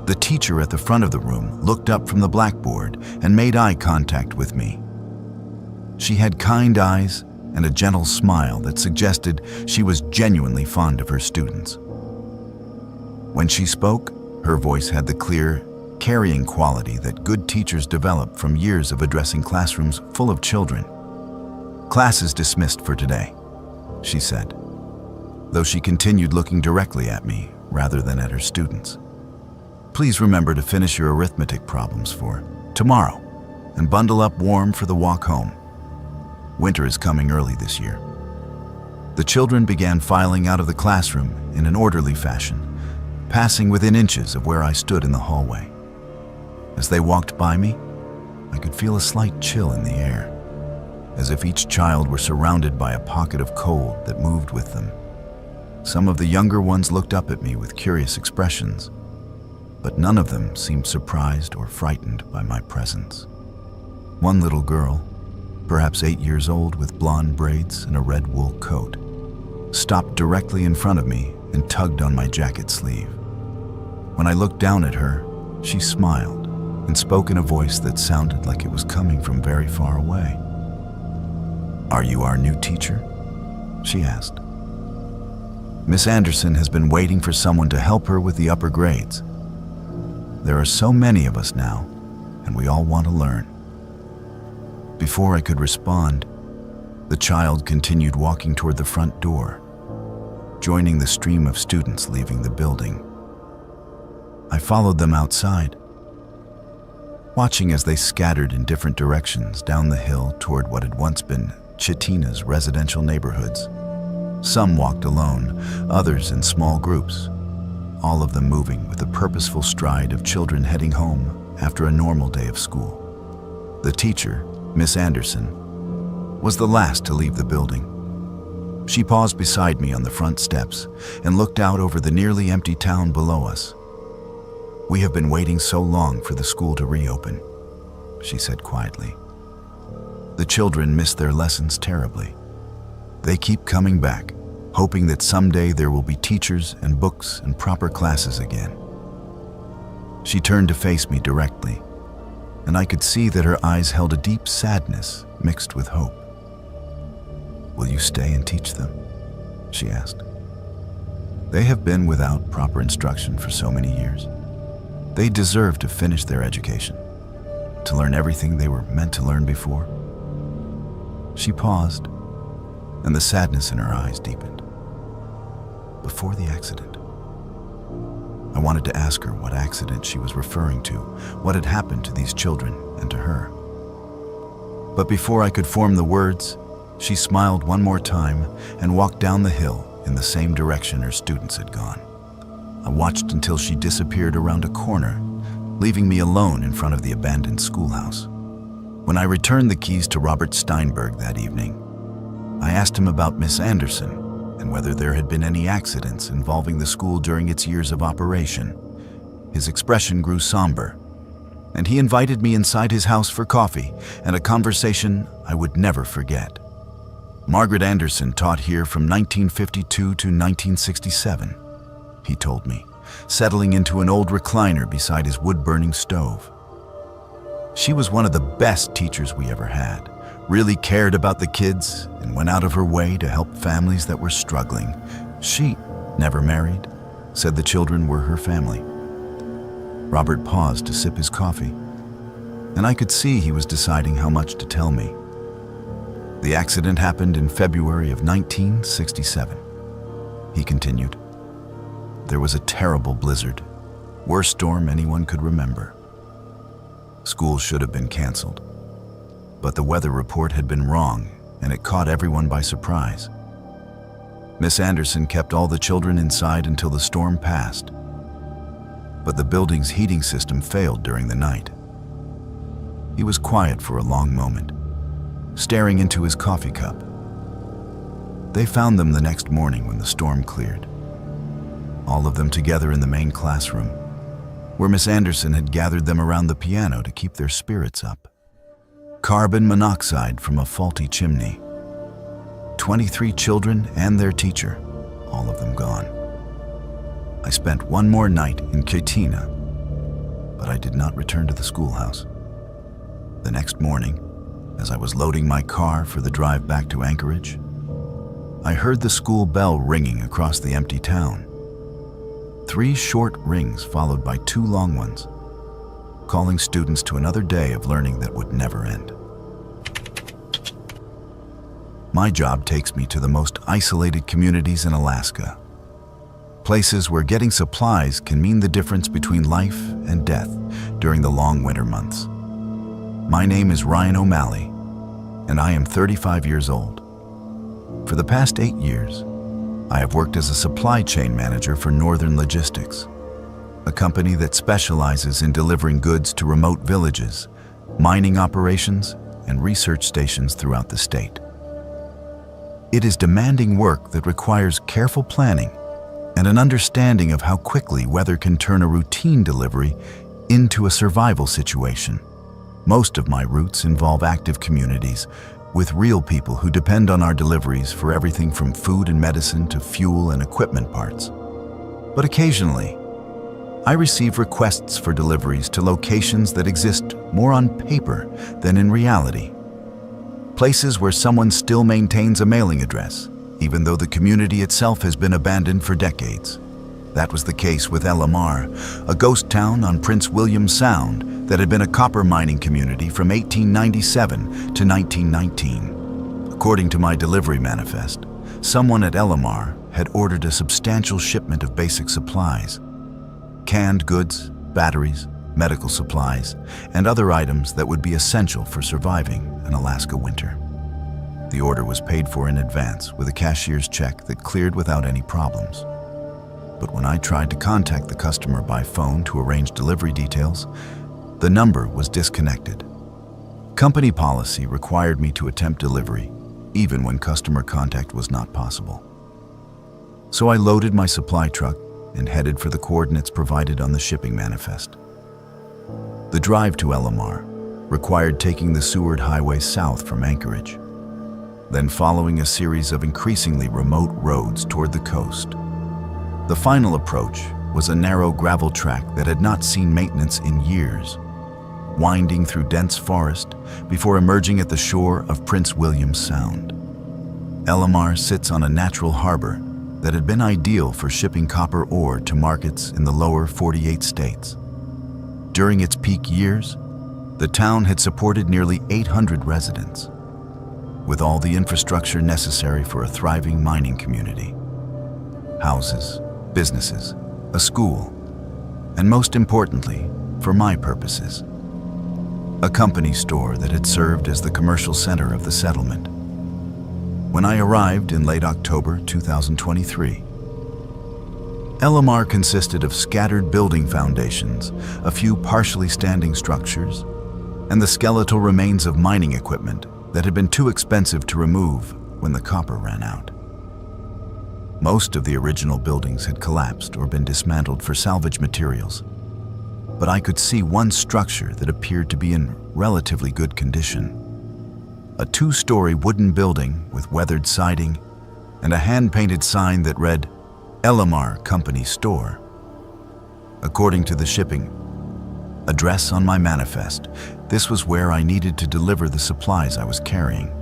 The teacher at the front of the room looked up from the blackboard and made eye contact with me. She had kind eyes and a gentle smile that suggested she was genuinely fond of her students. When she spoke, her voice had the clear, carrying quality that good teachers develop from years of addressing classrooms full of children. "Class is dismissed for today," she said, though she continued looking directly at me rather than at her students. "Please remember to finish your arithmetic problems for tomorrow and bundle up warm for the walk home. Winter is coming early this year." The children began filing out of the classroom in an orderly fashion, passing within inches of where I stood in the hallway. As they walked by me, I could feel a slight chill in the air, as if each child were surrounded by a pocket of cold that moved with them. Some of the younger ones looked up at me with curious expressions, but none of them seemed surprised or frightened by my presence. One little girl, perhaps 8 years old with blonde braids and a red wool coat, stopped directly in front of me and tugged on my jacket sleeve. When I looked down at her, she smiled and spoke in a voice that sounded like it was coming from very far away. "Are you our new teacher?" she asked. "Miss Anderson has been waiting for someone to help her with the upper grades. There are so many of us now, and we all want to learn." Before I could respond, the child continued walking toward the front door, joining the stream of students leaving the building. I followed them outside, watching as they scattered in different directions down the hill toward what had once been Chitina's residential neighborhoods. Some walked alone, others in small groups, all of them moving with the purposeful stride of children heading home after a normal day of school. The teacher, Miss Anderson, was the last to leave the building. She paused beside me on the front steps and looked out over the nearly empty town below us. "We have been waiting so long for the school to reopen," she said quietly. "The children miss their lessons terribly. They keep coming back, hoping that someday there will be teachers and books and proper classes again." She turned to face me directly, and I could see that her eyes held a deep sadness mixed with hope. "Will you stay and teach them?" she asked. "They have been without proper instruction for so many years. They deserve to finish their education, to learn everything they were meant to learn before." She paused, and the sadness in her eyes deepened. "Before the accident." I wanted to ask her what accident she was referring to, what had happened to these children and to her. But before I could form the words, she smiled one more time and walked down the hill in the same direction her students had gone. I watched until she disappeared around a corner, leaving me alone in front of the abandoned schoolhouse. When I returned the keys to Robert Steinberg that evening, I asked him about Miss Anderson and whether there had been any accidents involving the school during its years of operation. His expression grew somber, and he invited me inside his house for coffee and a conversation I would never forget. "Margaret Anderson taught here from 1952 to 1967, he told me, settling into an old recliner beside his wood-burning stove. "She was one of the best teachers we ever had, really cared about the kids and went out of her way to help families that were struggling. She never married, said the children were her family." Robert paused to sip his coffee, and I could see he was deciding how much to tell me. "The accident happened in February of 1967, he continued. "There was a terrible blizzard, worst storm anyone could remember. School should have been canceled, but the weather report had been wrong and it caught everyone by surprise. Miss Anderson kept all the children inside until the storm passed. but the building's heating system failed during the night. He was quiet for a long moment, staring into his coffee cup. They found them the next morning when the storm cleared, all of them together in the main classroom, where Miss Anderson had gathered them around the piano to keep their spirits up. Carbon monoxide from a faulty chimney. 23 children and their teacher, all of them gone. I spent one more night in Chitina, but I did not return to the schoolhouse. The next morning, as I was loading my car for the drive back to Anchorage, I heard the school bell ringing across the empty town. 3 short rings followed by 2 long ones, calling students to another day of learning that would never end. My job takes me to the most isolated communities in Alaska, places where getting supplies can mean the difference between life and death during the long winter months. My name is Ryan O'Malley, and I am 35 years old. For the past 8 years, I have worked as a supply chain manager for Northern Logistics, a company that specializes in delivering goods to remote villages, mining operations, and research stations throughout the state. It is demanding work that requires careful planning and an understanding of how quickly weather can turn a routine delivery into a survival situation. Most of my routes involve active communities with real people who depend on our deliveries for everything from food and medicine to fuel and equipment parts. But occasionally, I receive requests for deliveries to locations that exist more on paper than in reality. Places where someone still maintains a mailing address, even though the community itself has been abandoned for decades. That was the case with Elamar, a ghost town on Prince William Sound that had been a copper mining community from 1897 to 1919. According to my delivery manifest, someone at Elamar had ordered a substantial shipment of basic supplies, canned goods, batteries, medical supplies, and other items that would be essential for surviving an Alaska winter. The order was paid for in advance with a cashier's check that cleared without any problems. But when I tried to contact the customer by phone to arrange delivery details, the number was disconnected. Company policy required me to attempt delivery, even when customer contact was not possible. So I loaded my supply truck and headed for the coordinates provided on the shipping manifest. The drive to Elamar required taking the Seward Highway south from Anchorage, then following a series of increasingly remote roads toward the coast. The final approach was a narrow gravel track that had not seen maintenance in years, winding through dense forest before emerging at the shore of Prince William Sound. Elamar sits on a natural harbor that had been ideal for shipping copper ore to markets in the lower 48 states. During its peak years, the town had supported nearly 800 residents, with all the infrastructure necessary for a thriving mining community. Houses, businesses, a school, and most importantly, for my purposes, a company store that had served as the commercial center of the settlement. When I arrived in late October 2023, Elamar consisted of scattered building foundations, a few partially standing structures, and the skeletal remains of mining equipment that had been too expensive to remove when the copper ran out. Most of the original buildings had collapsed or been dismantled for salvage materials, but I could see one structure that appeared to be in relatively good condition. A 2-story wooden building with weathered siding and a hand-painted sign that read, Elamar Company Store. According to the shipping address on my manifest, this was where I needed to deliver the supplies I was carrying.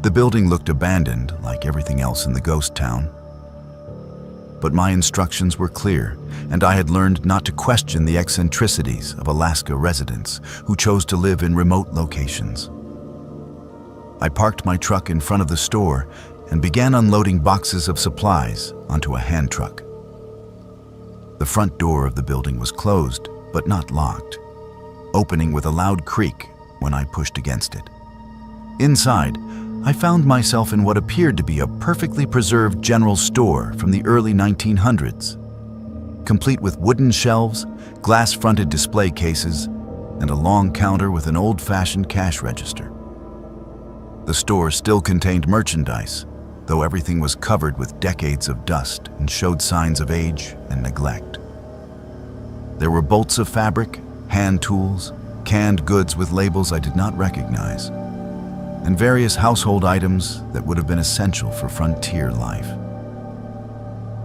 The building looked abandoned, like everything else in the ghost town. But my instructions were clear, and I had learned not to question the eccentricities of Alaska residents who chose to live in remote locations. I parked my truck in front of the store and began unloading boxes of supplies onto a hand truck. The front door of the building was closed, but not locked, opening with a loud creak when I pushed against it. Inside, I found myself in what appeared to be a perfectly preserved general store from the early 1900s. complete with wooden shelves, glass-fronted display cases, and a long counter with an old-fashioned cash register. The store still contained merchandise, though everything was covered with decades of dust and showed signs of age and neglect. There were bolts of fabric, hand tools, canned goods with labels I did not recognize, and various household items that would have been essential for frontier life.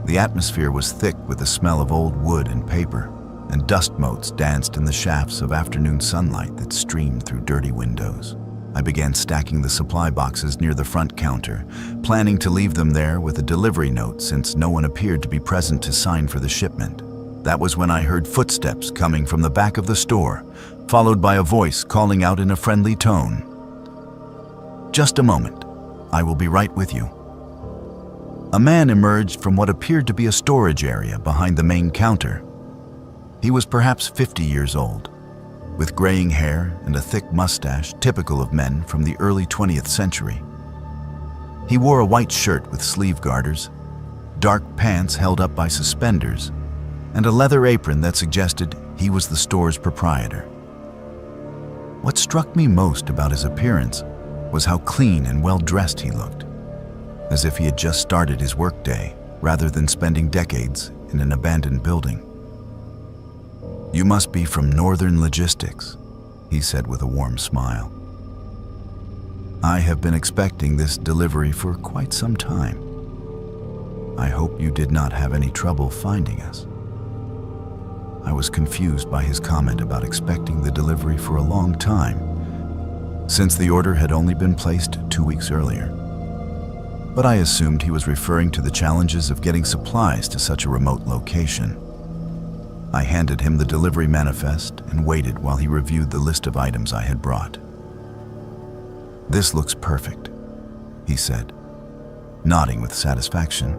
The atmosphere was thick with the smell of old wood and paper, and dust motes danced in the shafts of afternoon sunlight that streamed through dirty windows. I began stacking the supply boxes near the front counter, planning to leave them there with a delivery note since no one appeared to be present to sign for the shipment. That was when I heard footsteps coming from the back of the store, followed by a voice calling out in a friendly tone. "Just a moment. I will be right with you." A man emerged from what appeared to be a storage area behind the main counter. He was perhaps 50 years old, with graying hair and a thick mustache typical of men from the early 20th century. He wore a white shirt with sleeve garters, dark pants held up by suspenders, and a leather apron that suggested he was the store's proprietor. What struck me most about his appearance was how clean and well-dressed he looked, as if he had just started his workday rather than spending decades in an abandoned building. "You must be from Northern Logistics," he said with a warm smile. "I have been expecting this delivery for quite some time. I hope you did not have any trouble finding us." I was confused by his comment about expecting the delivery for a long time, since the order had only been placed 2 weeks earlier. But I assumed he was referring to the challenges of getting supplies to such a remote location. I handed him the delivery manifest and waited while he reviewed the list of items I had brought. "This looks perfect," he said, nodding with satisfaction.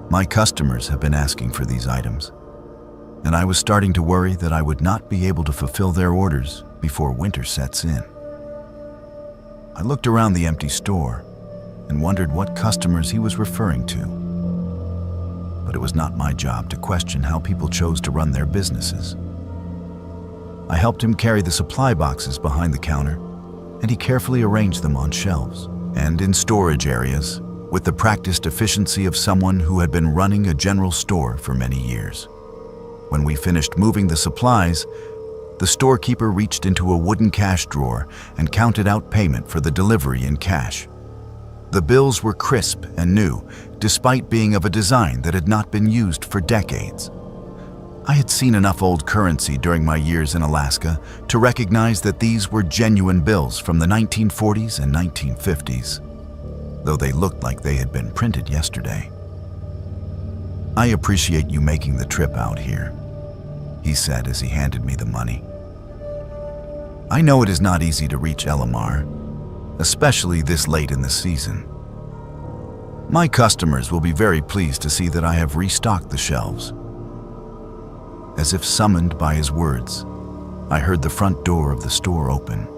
"My customers have been asking for these items, and I was starting to worry that I would not be able to fulfill their orders before winter sets in." I looked around the empty store and wondered what customers he was referring to. But it was not my job to question how people chose to run their businesses. I helped him carry the supply boxes behind the counter, and he carefully arranged them on shelves and in storage areas with the practiced efficiency of someone who had been running a general store for many years. When we finished moving the supplies, the storekeeper reached into a wooden cash drawer and counted out payment for the delivery in cash. The bills were crisp and new, despite being of a design that had not been used for decades. I had seen enough old currency during my years in Alaska to recognize that these were genuine bills from the 1940s and 1950s, though they looked like they had been printed yesterday. "I appreciate you making the trip out here," he said as he handed me the money. "I know it is not easy to reach Elamar, especially this late in the season. My customers will be very pleased to see that I have restocked the shelves." As if summoned by his words, I heard the front door of the store open,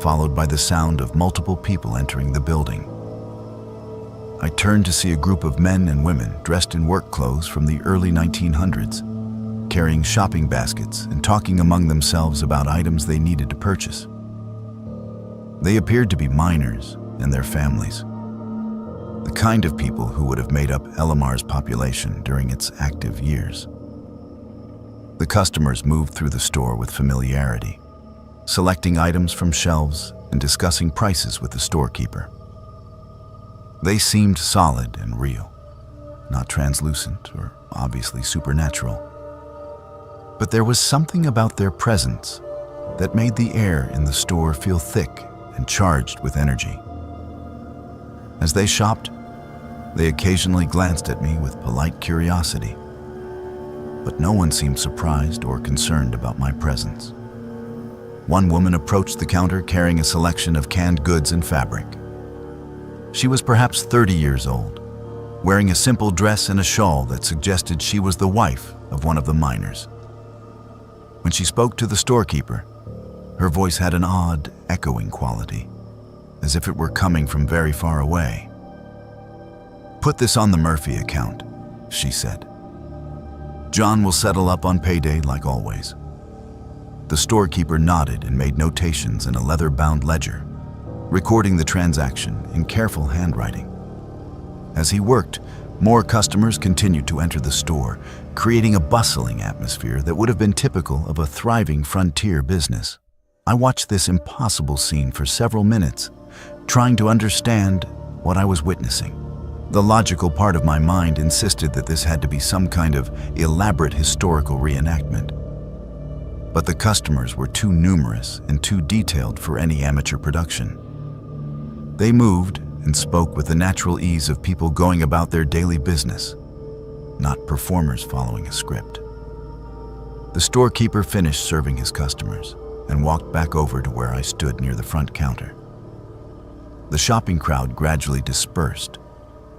followed by the sound of multiple people entering the building. I turned to see a group of men and women dressed in work clothes from the early 1900s, carrying shopping baskets and talking among themselves about items they needed to purchase. They appeared to be miners and their families, the kind of people who would have made up Elamar's population during its active years. The customers moved through the store with familiarity, selecting items from shelves and discussing prices with the storekeeper. They seemed solid and real, not translucent or obviously supernatural. But there was something about their presence that made the air in the store feel thick and charged with energy. As they shopped, they occasionally glanced at me with polite curiosity, but no one seemed surprised or concerned about my presence. One woman approached the counter carrying a selection of canned goods and fabric. She was perhaps 30 years old, wearing a simple dress and a shawl that suggested she was the wife of one of the miners. When she spoke to the storekeeper, her voice had an odd, echoing quality, as if it were coming from very far away. "Put this on the Murphy account," she said. John will settle up on payday like always." The storekeeper nodded and made notations in a leather-bound ledger, recording the transaction in careful handwriting. As he worked, more customers continued to enter the store, creating a bustling atmosphere that would have been typical of a thriving frontier business. I watched this impossible scene for several minutes, trying to understand what I was witnessing. The logical part of my mind insisted that this had to be some kind of elaborate historical reenactment. But the customers were too numerous and too detailed for any amateur production. They moved and spoke with the natural ease of people going about their daily business, not performers following a script. The storekeeper finished serving his customers and walked back over to where I stood near the front counter. The shopping crowd gradually dispersed,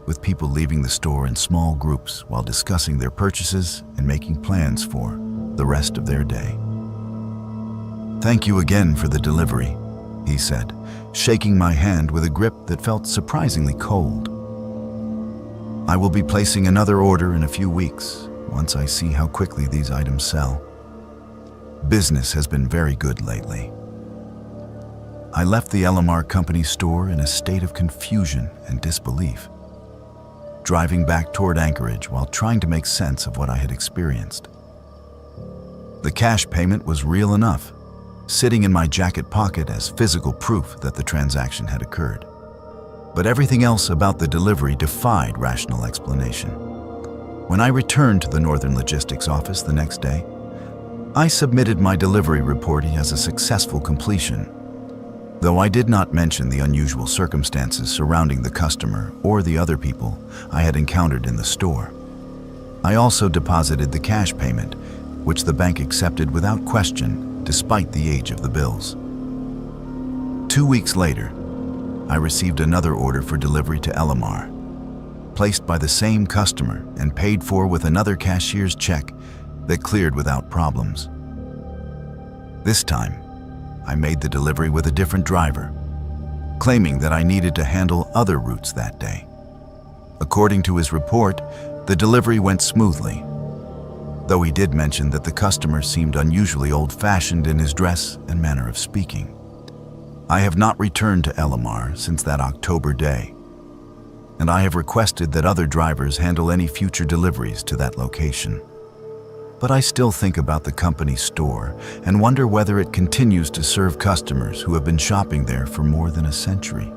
with people leaving the store in small groups while discussing their purchases and making plans for the rest of their day. "Thank you again for the delivery," he said, shaking my hand with a grip that felt surprisingly cold. "I will be placing another order in a few weeks, once I see how quickly these items sell. Business has been very good lately." I left the LMR Company store in a state of confusion and disbelief, driving back toward Anchorage while trying to make sense of what I had experienced. The cash payment was real enough, sitting in my jacket pocket as physical proof that the transaction had occurred. But everything else about the delivery defied rational explanation. When I returned to the Northern Logistics office the next day, I submitted my delivery reporting as a successful completion, though I did not mention the unusual circumstances surrounding the customer or the other people I had encountered in the store. I also deposited the cash payment, which the bank accepted without question, despite the age of the bills. 2 weeks later, I received another order for delivery to LMR, placed by the same customer and paid for with another cashier's check that cleared without problems. This time, I made the delivery with a different driver, claiming that I needed to handle other routes that day. According to his report, the delivery went smoothly, though he did mention that the customer seemed unusually old-fashioned in his dress and manner of speaking. I have not returned to LMR since that October day, and I have requested that other drivers handle any future deliveries to that location. But I still think about the company store and wonder whether it continues to serve customers who have been shopping there for more than a century,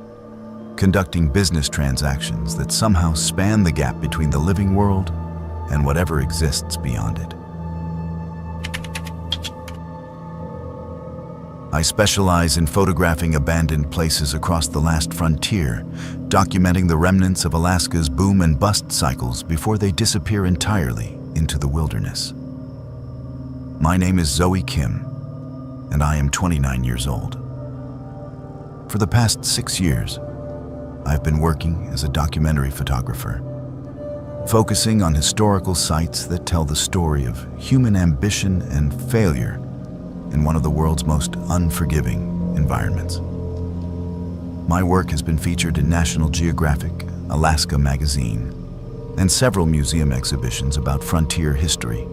conducting business transactions that somehow span the gap between the living world and whatever exists beyond it. I specialize in photographing abandoned places across the last frontier, documenting the remnants of Alaska's boom and bust cycles before they disappear entirely into the wilderness. My name is Zoe Kim, and I am 29 years old. For the past 6 years, I've been working as a documentary photographer, focusing on historical sites that tell the story of human ambition and failure in one of the world's most unforgiving environments. My work has been featured in National Geographic, Alaska magazine, and several museum exhibitions about frontier history.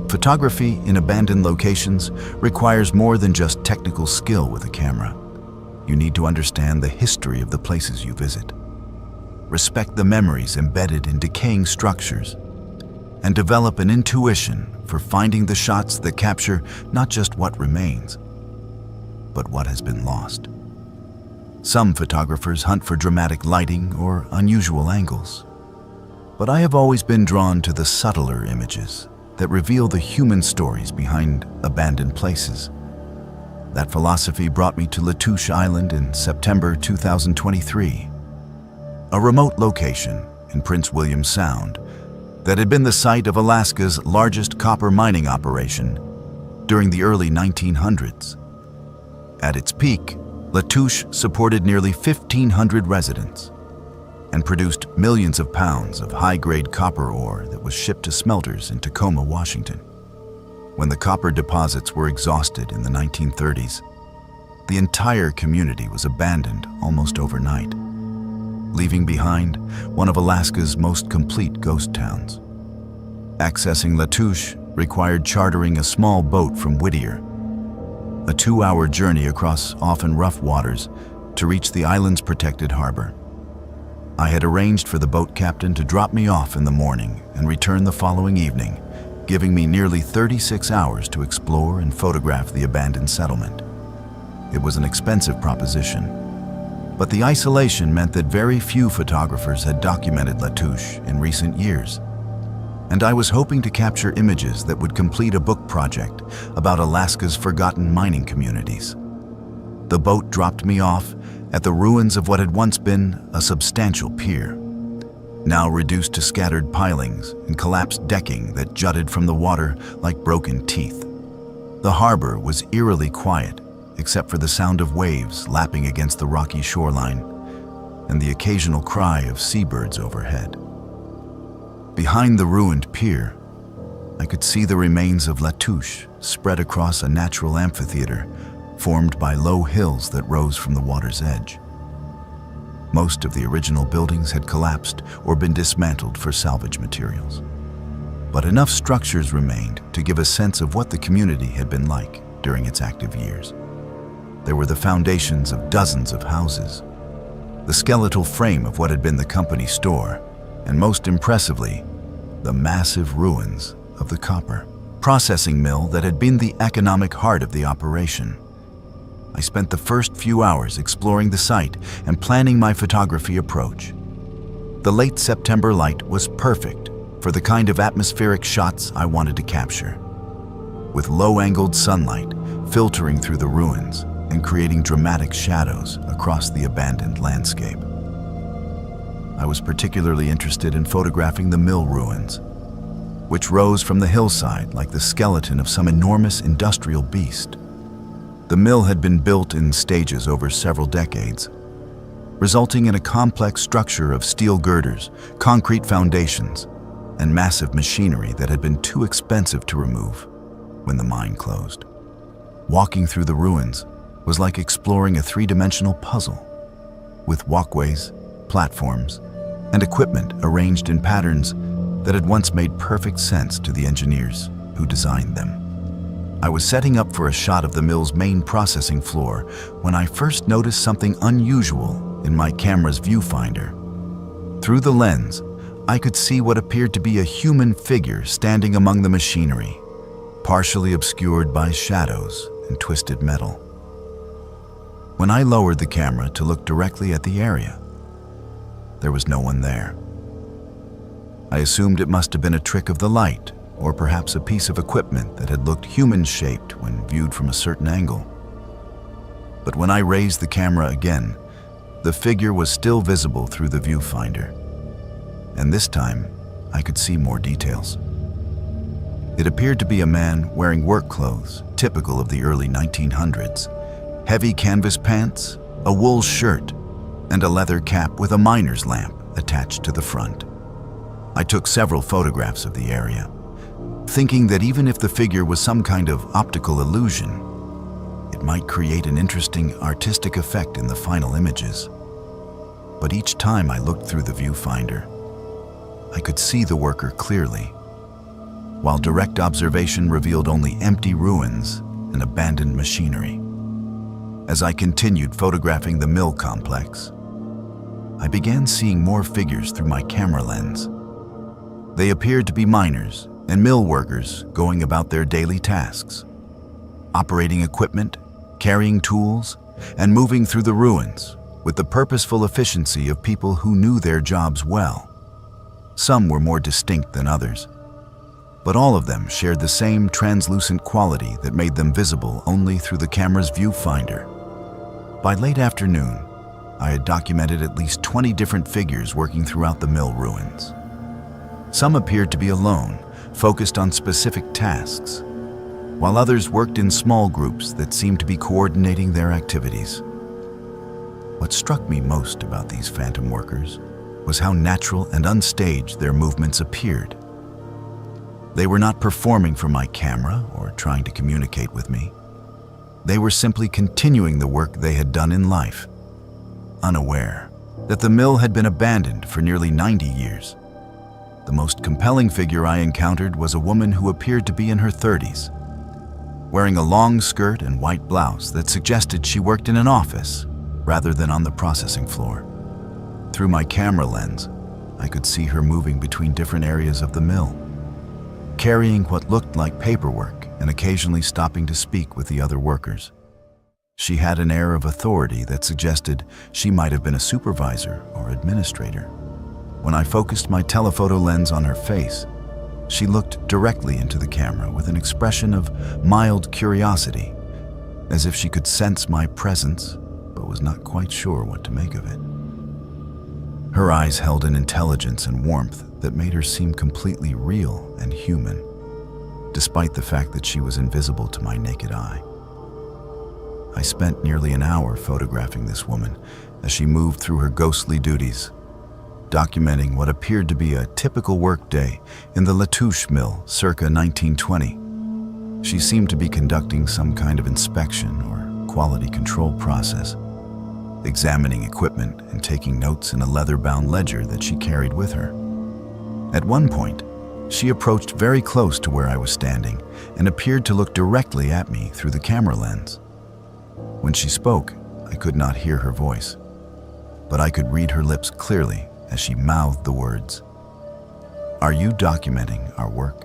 Photography in abandoned locations requires more than just technical skill with a camera. You need to understand the history of the places you visit, respect the memories embedded in decaying structures, and develop an intuition for finding the shots that capture not just what remains, but what has been lost. Some photographers hunt for dramatic lighting or unusual angles, but I have always been drawn to the subtler images that reveal the human stories behind abandoned places. That philosophy brought me to Latouche Island in September 2023, a remote location in Prince William Sound that had been the site of Alaska's largest copper mining operation during the early 1900s. At its peak, Latouche supported nearly 1,500 residents and produced millions of pounds of high-grade copper ore that was shipped to smelters in Tacoma, Washington. When the copper deposits were exhausted in the 1930s, the entire community was abandoned almost overnight, leaving behind one of Alaska's most complete ghost towns. Accessing Latouche required chartering a small boat from Whittier, a 2-hour journey across often rough waters to reach the island's protected harbor. I had arranged for the boat captain to drop me off in the morning and return the following evening, giving me nearly 36 hours to explore and photograph the abandoned settlement. It was an expensive proposition, but the isolation meant that very few photographers had documented Latouche in recent years, and I was hoping to capture images that would complete a book project about Alaska's forgotten mining communities. The boat dropped me off at the ruins of what had once been a substantial pier, now reduced to scattered pilings and collapsed decking that jutted from the water like broken teeth. The harbor was eerily quiet, except for the sound of waves lapping against the rocky shoreline and the occasional cry of seabirds overhead. Behind the ruined pier, I could see the remains of Latouche spread across a natural amphitheater formed by low hills that rose from the water's edge. Most of the original buildings had collapsed or been dismantled for salvage materials, but enough structures remained to give a sense of what the community had been like during its active years. There were the foundations of dozens of houses, the skeletal frame of what had been the company store, and most impressively, the massive ruins of the copper processing mill that had been the economic heart of the operation. I spent the first few hours exploring the site and planning my photography approach. The late September light was perfect for the kind of atmospheric shots I wanted to capture, with low-angled sunlight filtering through the ruins and creating dramatic shadows across the abandoned landscape. I was particularly interested in photographing the mill ruins, which rose from the hillside like the skeleton of some enormous industrial beast. The mill had been built in stages over several decades, resulting in a complex structure of steel girders, concrete foundations, and massive machinery that had been too expensive to remove when the mine closed. Walking through the ruins was like exploring a three-dimensional puzzle, with walkways, platforms, and equipment arranged in patterns that had once made perfect sense to the engineers who designed them. I was setting up for a shot of the mill's main processing floor when I first noticed something unusual in my camera's viewfinder. Through the lens, I could see what appeared to be a human figure standing among the machinery, partially obscured by shadows and twisted metal. When I lowered the camera to look directly at the area, there was no one there. I assumed it must have been a trick of the light, or perhaps a piece of equipment that had looked human-shaped when viewed from a certain angle. But when I raised the camera again, the figure was still visible through the viewfinder, and this time I could see more details. It appeared to be a man wearing work clothes typical of the early 1900s, heavy canvas pants, a wool shirt, and a leather cap with a miner's lamp attached to the front. I took several photographs of the area, thinking that even if the figure was some kind of optical illusion, it might create an interesting artistic effect in the final images. But each time I looked through the viewfinder, I could see the worker clearly, while direct observation revealed only empty ruins and abandoned machinery. As I continued photographing the mill complex, I began seeing more figures through my camera lens. They appeared to be miners and mill workers going about their daily tasks, operating equipment, carrying tools, and moving through the ruins with the purposeful efficiency of people who knew their jobs well. Some were more distinct than others, but all of them shared the same translucent quality that made them visible only through the camera's viewfinder. By late afternoon, I had documented at least 20 different figures working throughout the mill ruins. Some appeared to be alone, focused on specific tasks, while others worked in small groups that seemed to be coordinating their activities. What struck me most about these phantom workers was how natural and unstaged their movements appeared. They were not performing for my camera or trying to communicate with me. They were simply continuing the work they had done in life, unaware that the mill had been abandoned for nearly 90 years. The most compelling figure I encountered was a woman who appeared to be in her 30s, wearing a long skirt and white blouse that suggested she worked in an office rather than on the processing floor. Through my camera lens, I could see her moving between different areas of the mill, carrying what looked like paperwork and occasionally stopping to speak with the other workers. She had an air of authority that suggested she might have been a supervisor or administrator. When I focused my telephoto lens on her face, she looked directly into the camera with an expression of mild curiosity, as if she could sense my presence but was not quite sure what to make of it. Her eyes held an intelligence and warmth that made her seem completely real and human, despite the fact that she was invisible to my naked eye. I spent nearly an hour photographing this woman as she moved through her ghostly duties, documenting what appeared to be a typical workday in the Latouche mill circa 1920. She seemed to be conducting some kind of inspection or quality control process, examining equipment and taking notes in a leather-bound ledger that she carried with her. At one point, she approached very close to where I was standing and appeared to look directly at me through the camera lens. When she spoke, I could not hear her voice, but I could read her lips clearly as she mouthed the words, "Are you documenting our work?"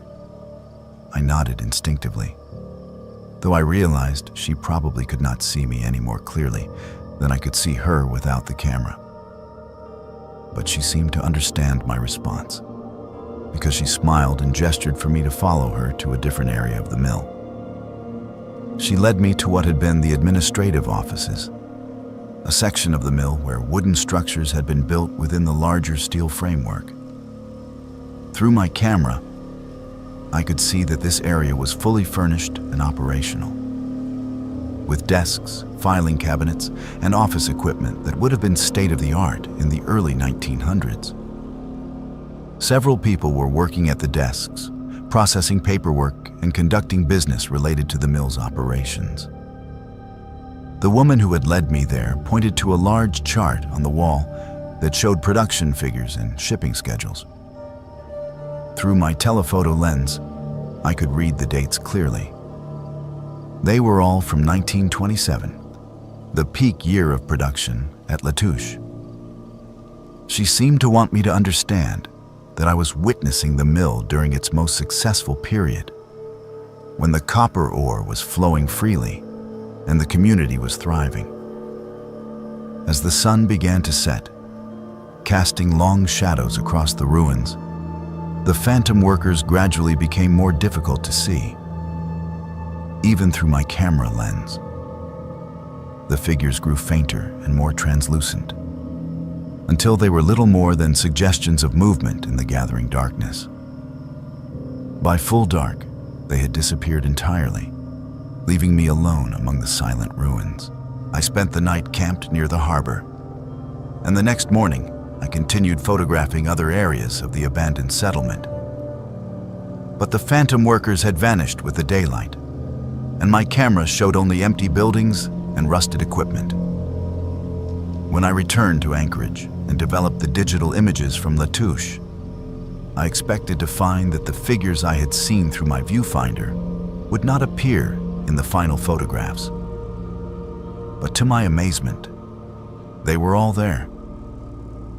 I nodded instinctively, though I realized she probably could not see me any more clearly than I could see her without the camera. But she seemed to understand my response, because she smiled and gestured for me to follow her to a different area of the mill. She led me to what had been the administrative offices, a section of the mill where wooden structures had been built within the larger steel framework. Through my camera, I could see that this area was fully furnished and operational, with desks, filing cabinets, and office equipment that would have been state-of-the-art in the early 1900s. Several people were working at the desks, processing paperwork and conducting business related to the mill's operations. The woman who had led me there pointed to a large chart on the wall that showed production figures and shipping schedules. Through my telephoto lens, I could read the dates clearly. They were all from 1927, the peak year of production at Latouche. She seemed to want me to understand that I was witnessing the mill during its most successful period, when the copper ore was flowing freely and the community was thriving. As the sun began to set, casting long shadows across the ruins, the phantom workers gradually became more difficult to see, even through my camera lens. The figures grew fainter and more translucent, until they were little more than suggestions of movement in the gathering darkness. By full dark, they had disappeared entirely, leaving me alone among the silent ruins. I spent the night camped near the harbor, and the next morning I continued photographing other areas of the abandoned settlement. But the phantom workers had vanished with the daylight, and my camera showed only empty buildings and rusted equipment. When I returned to Anchorage and developed the digital images from Latouche, I expected to find that the figures I had seen through my viewfinder would not appear in the final photographs. But to my amazement, they were all there.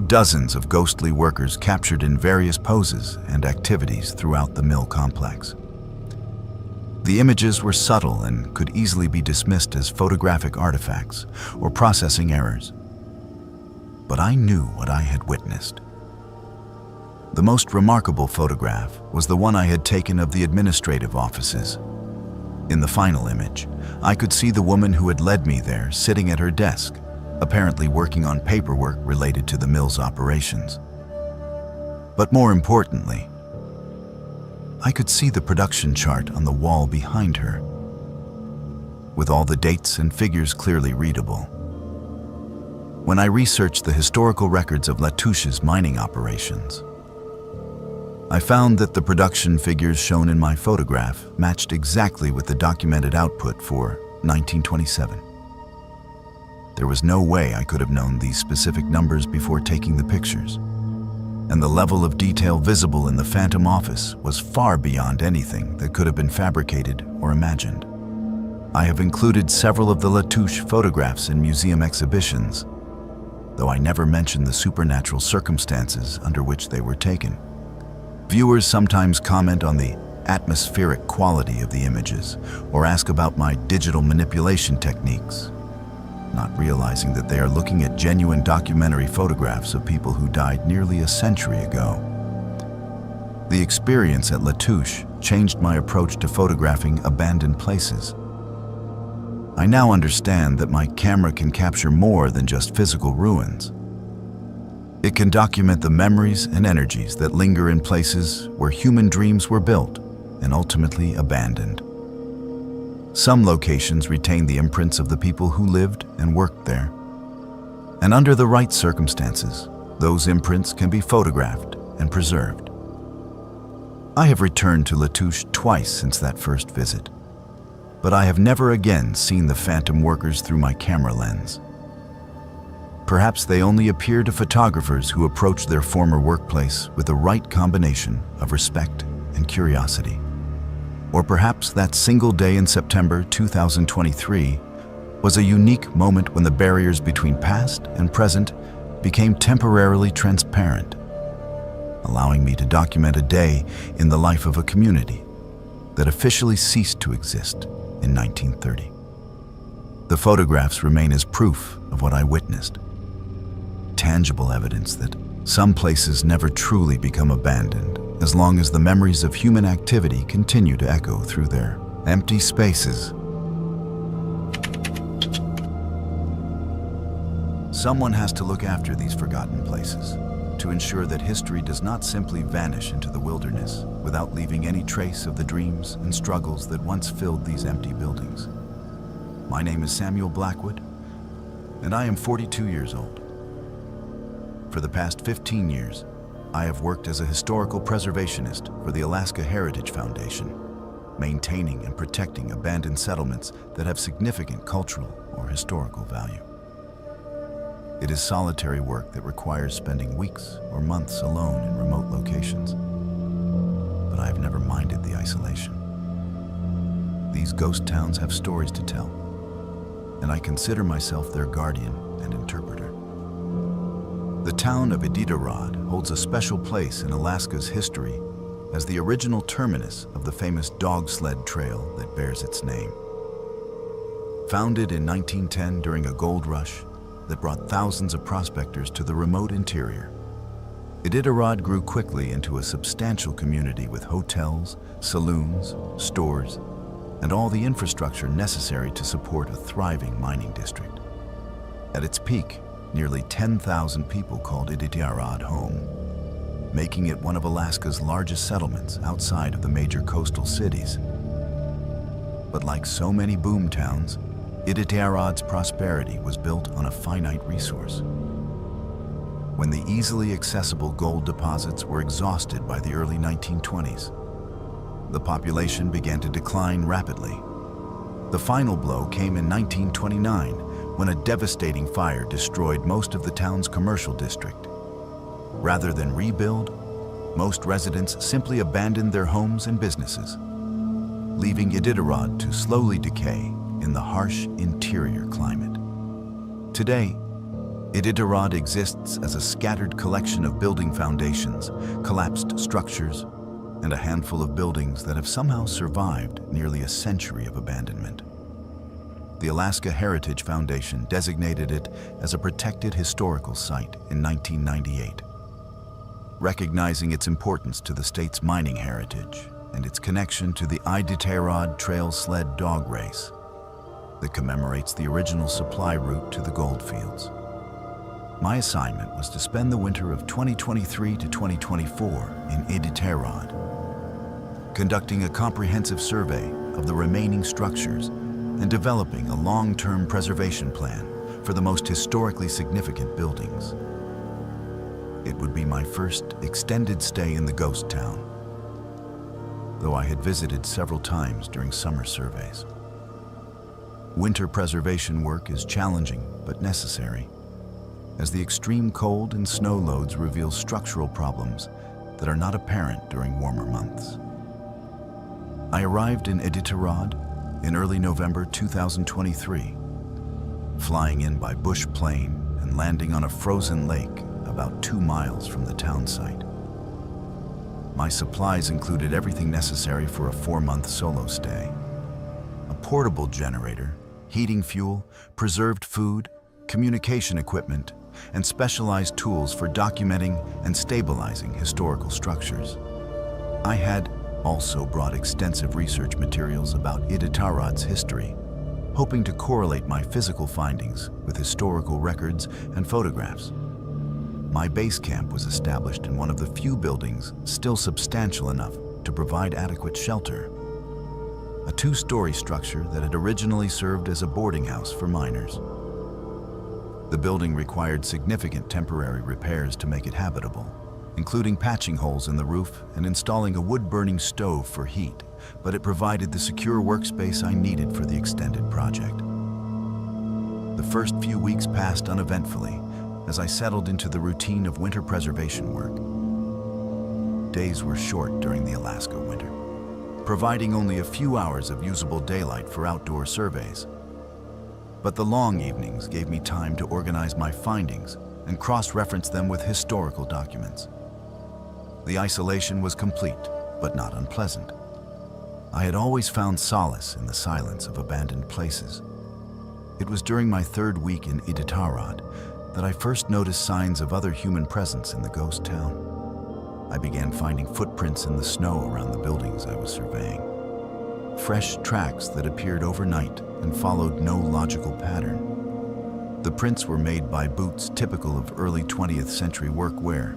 Dozens of ghostly workers captured in various poses and activities throughout the mill complex. The images were subtle and could easily be dismissed as photographic artifacts or processing errors. But I knew what I had witnessed. The most remarkable photograph was the one I had taken of the administrative offices. In the final image, I could see the woman who had led me there sitting at her desk, apparently working on paperwork related to the mill's operations. But more importantly, I could see the production chart on the wall behind her, with all the dates and figures clearly readable. When I researched the historical records of Latouche's mining operations, I found that the production figures shown in my photograph matched exactly with the documented output for 1927. There was no way I could have known these specific numbers before taking the pictures. and the level of detail visible in the Phantom Office was far beyond anything that could have been fabricated or imagined. I have included several of the Latouche photographs in museum exhibitions, though I never mention the supernatural circumstances under which they were taken. Viewers sometimes comment on the atmospheric quality of the images or ask about my digital manipulation techniques, not realizing that they are looking at genuine documentary photographs of people who died nearly a century ago. The experience at Latouche changed my approach to photographing abandoned places. I now understand that my camera can capture more than just physical ruins. It can document the memories and energies that linger in places where human dreams were built and ultimately abandoned. Some locations retain the imprints of the people who lived and worked there. And under the right circumstances, those imprints can be photographed and preserved. I have returned to Latouche twice since that first visit, but I have never again seen the phantom workers through my camera lens. Perhaps they only appear to photographers who approach their former workplace with the right combination of respect and curiosity. Or perhaps that single day in September 2023 was a unique moment when the barriers between past and present became temporarily transparent, allowing me to document a day in the life of a community that officially ceased to exist in 1930. The photographs remain as proof of what I witnessed, tangible evidence that some places never truly become abandoned as long as the memories of human activity continue to echo through their empty spaces. Someone has to look after these forgotten places to ensure that history does not simply vanish into the wilderness without leaving any trace of the dreams and struggles that once filled these empty buildings. My name is Samuel Blackwood, and I am 42 years old. For the past 15 years, I have worked as a historical preservationist for the Alaska Heritage Foundation, maintaining and protecting abandoned settlements that have significant cultural or historical value. It is solitary work that requires spending weeks or months alone in remote locations, but I have never minded the isolation. These ghost towns have stories to tell, and I consider myself their guardian and interpreter. The town of Iditarod holds a special place in Alaska's history as the original terminus of the famous dog sled trail that bears its name. Founded in 1910 during a gold rush that brought thousands of prospectors to the remote interior, Iditarod grew quickly into a substantial community with hotels, saloons, stores, and all the infrastructure necessary to support a thriving mining district. At its peak, nearly 10,000 people called Iditarod home, making it one of Alaska's largest settlements outside of the major coastal cities. But like so many boom towns, Iditarod's prosperity was built on a finite resource. When the easily accessible gold deposits were exhausted by the early 1920s, the population began to decline rapidly. The final blow came in 1929, when a devastating fire destroyed most of the town's commercial district. Rather than rebuild, most residents simply abandoned their homes and businesses, leaving Iditarod to slowly decay in the harsh interior climate. Today, Iditarod exists as a scattered collection of building foundations, collapsed structures, and a handful of buildings that have somehow survived nearly a century of abandonment. The Alaska Heritage Foundation designated it as a protected historical site in 1998, recognizing its importance to the state's mining heritage and its connection to the Iditarod Trail Sled Dog Race that commemorates the original supply route to the goldfields. My assignment was to spend the winter of 2023 to 2024 in Iditarod, conducting a comprehensive survey of the remaining structures and developing a long-term preservation plan for the most historically significant buildings. It would be my first extended stay in the ghost town, though I had visited several times during summer surveys. Winter preservation work is challenging but necessary, as the extreme cold and snow loads reveal structural problems that are not apparent during warmer months. I arrived in Iditarod in early November 2023, flying in by bush plane and landing on a frozen lake about 2 miles from the town site. My supplies included everything necessary for a 4-month solo stay: a portable generator, heating fuel, preserved food, communication equipment, and specialized tools for documenting and stabilizing historical structures. I had also brought extensive research materials about Iditarod's history, hoping to correlate my physical findings with historical records and photographs. My base camp was established in one of the few buildings still substantial enough to provide adequate shelter. A 2-story structure that had originally served as a boarding house for miners. The building required significant temporary repairs to make it habitable, including patching holes in the roof and installing a wood-burning stove for heat, but it provided the secure workspace I needed for the extended project. The first few weeks passed uneventfully as I settled into the routine of winter preservation work. Days were short during the Alaska winter, providing only a few hours of usable daylight for outdoor surveys. But the long evenings gave me time to organize my findings and cross-reference them with historical documents. The isolation was complete, but not unpleasant. I had always found solace in the silence of abandoned places. It was during my 3rd week in Iditarod that I first noticed signs of other human presence in the ghost town. I began finding footprints in the snow around the buildings I was surveying. Fresh tracks that appeared overnight and followed no logical pattern. The prints were made by boots typical of early 20th century workwear,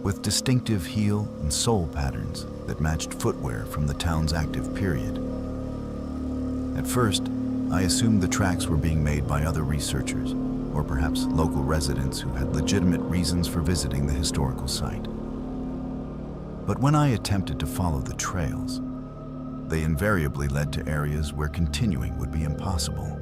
with distinctive heel and sole patterns that matched footwear from the town's active period. At first, I assumed the tracks were being made by other researchers, or perhaps local residents who had legitimate reasons for visiting the historical site. But when I attempted to follow the trails, they invariably led to areas where continuing would be impossible.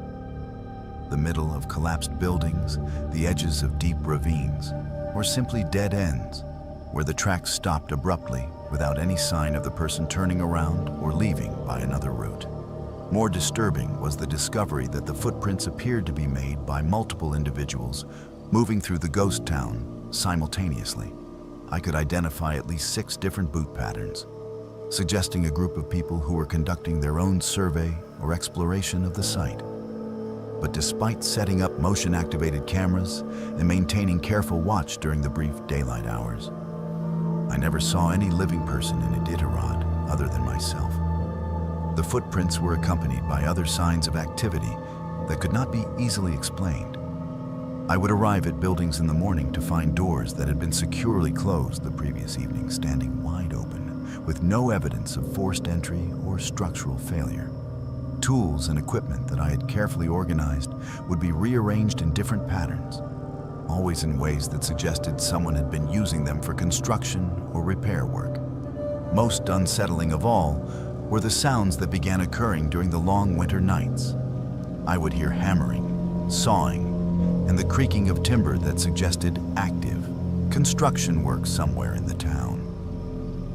The middle of collapsed buildings, the edges of deep ravines, or simply dead ends, where the tracks stopped abruptly without any sign of the person turning around or leaving by another route. More disturbing was the discovery that the footprints appeared to be made by multiple individuals moving through the ghost town simultaneously. I could identify at least 6 different boot patterns, suggesting a group of people who were conducting their own survey or exploration of the site. But despite setting up motion-activated cameras and maintaining careful watch during the brief daylight hours, I never saw any living person in Iditarod other than myself. The footprints were accompanied by other signs of activity that could not be easily explained. I would arrive at buildings in the morning to find doors that had been securely closed the previous evening standing wide open, with no evidence of forced entry or structural failure. Tools and equipment that I had carefully organized would be rearranged in different patterns, always in ways that suggested someone had been using them for construction or repair work. Most unsettling of all were the sounds that began occurring during the long winter nights. I would hear hammering, sawing, and the creaking of timber that suggested active construction work somewhere in the town.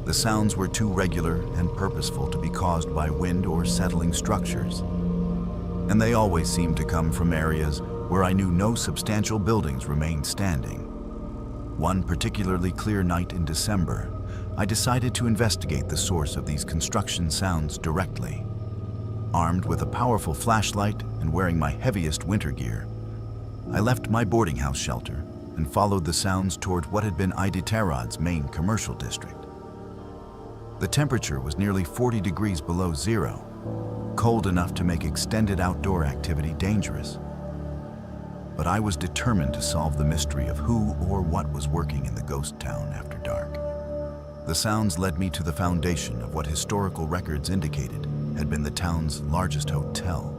The sounds were too regular and purposeful to be caused by wind or settling structures, and they always seemed to come from areas where I knew no substantial buildings remained standing. One particularly clear night in December, I decided to investigate the source of these construction sounds directly. Armed with a powerful flashlight and wearing my heaviest winter gear, I left my boarding house shelter and followed the sounds toward what had been Iditarod's main commercial district. The temperature was nearly 40 degrees below zero, cold enough to make extended outdoor activity dangerous. But I was determined to solve the mystery of who or what was working in the ghost town after dark. The sounds led me to the foundation of what historical records indicated had been the town's largest hotel,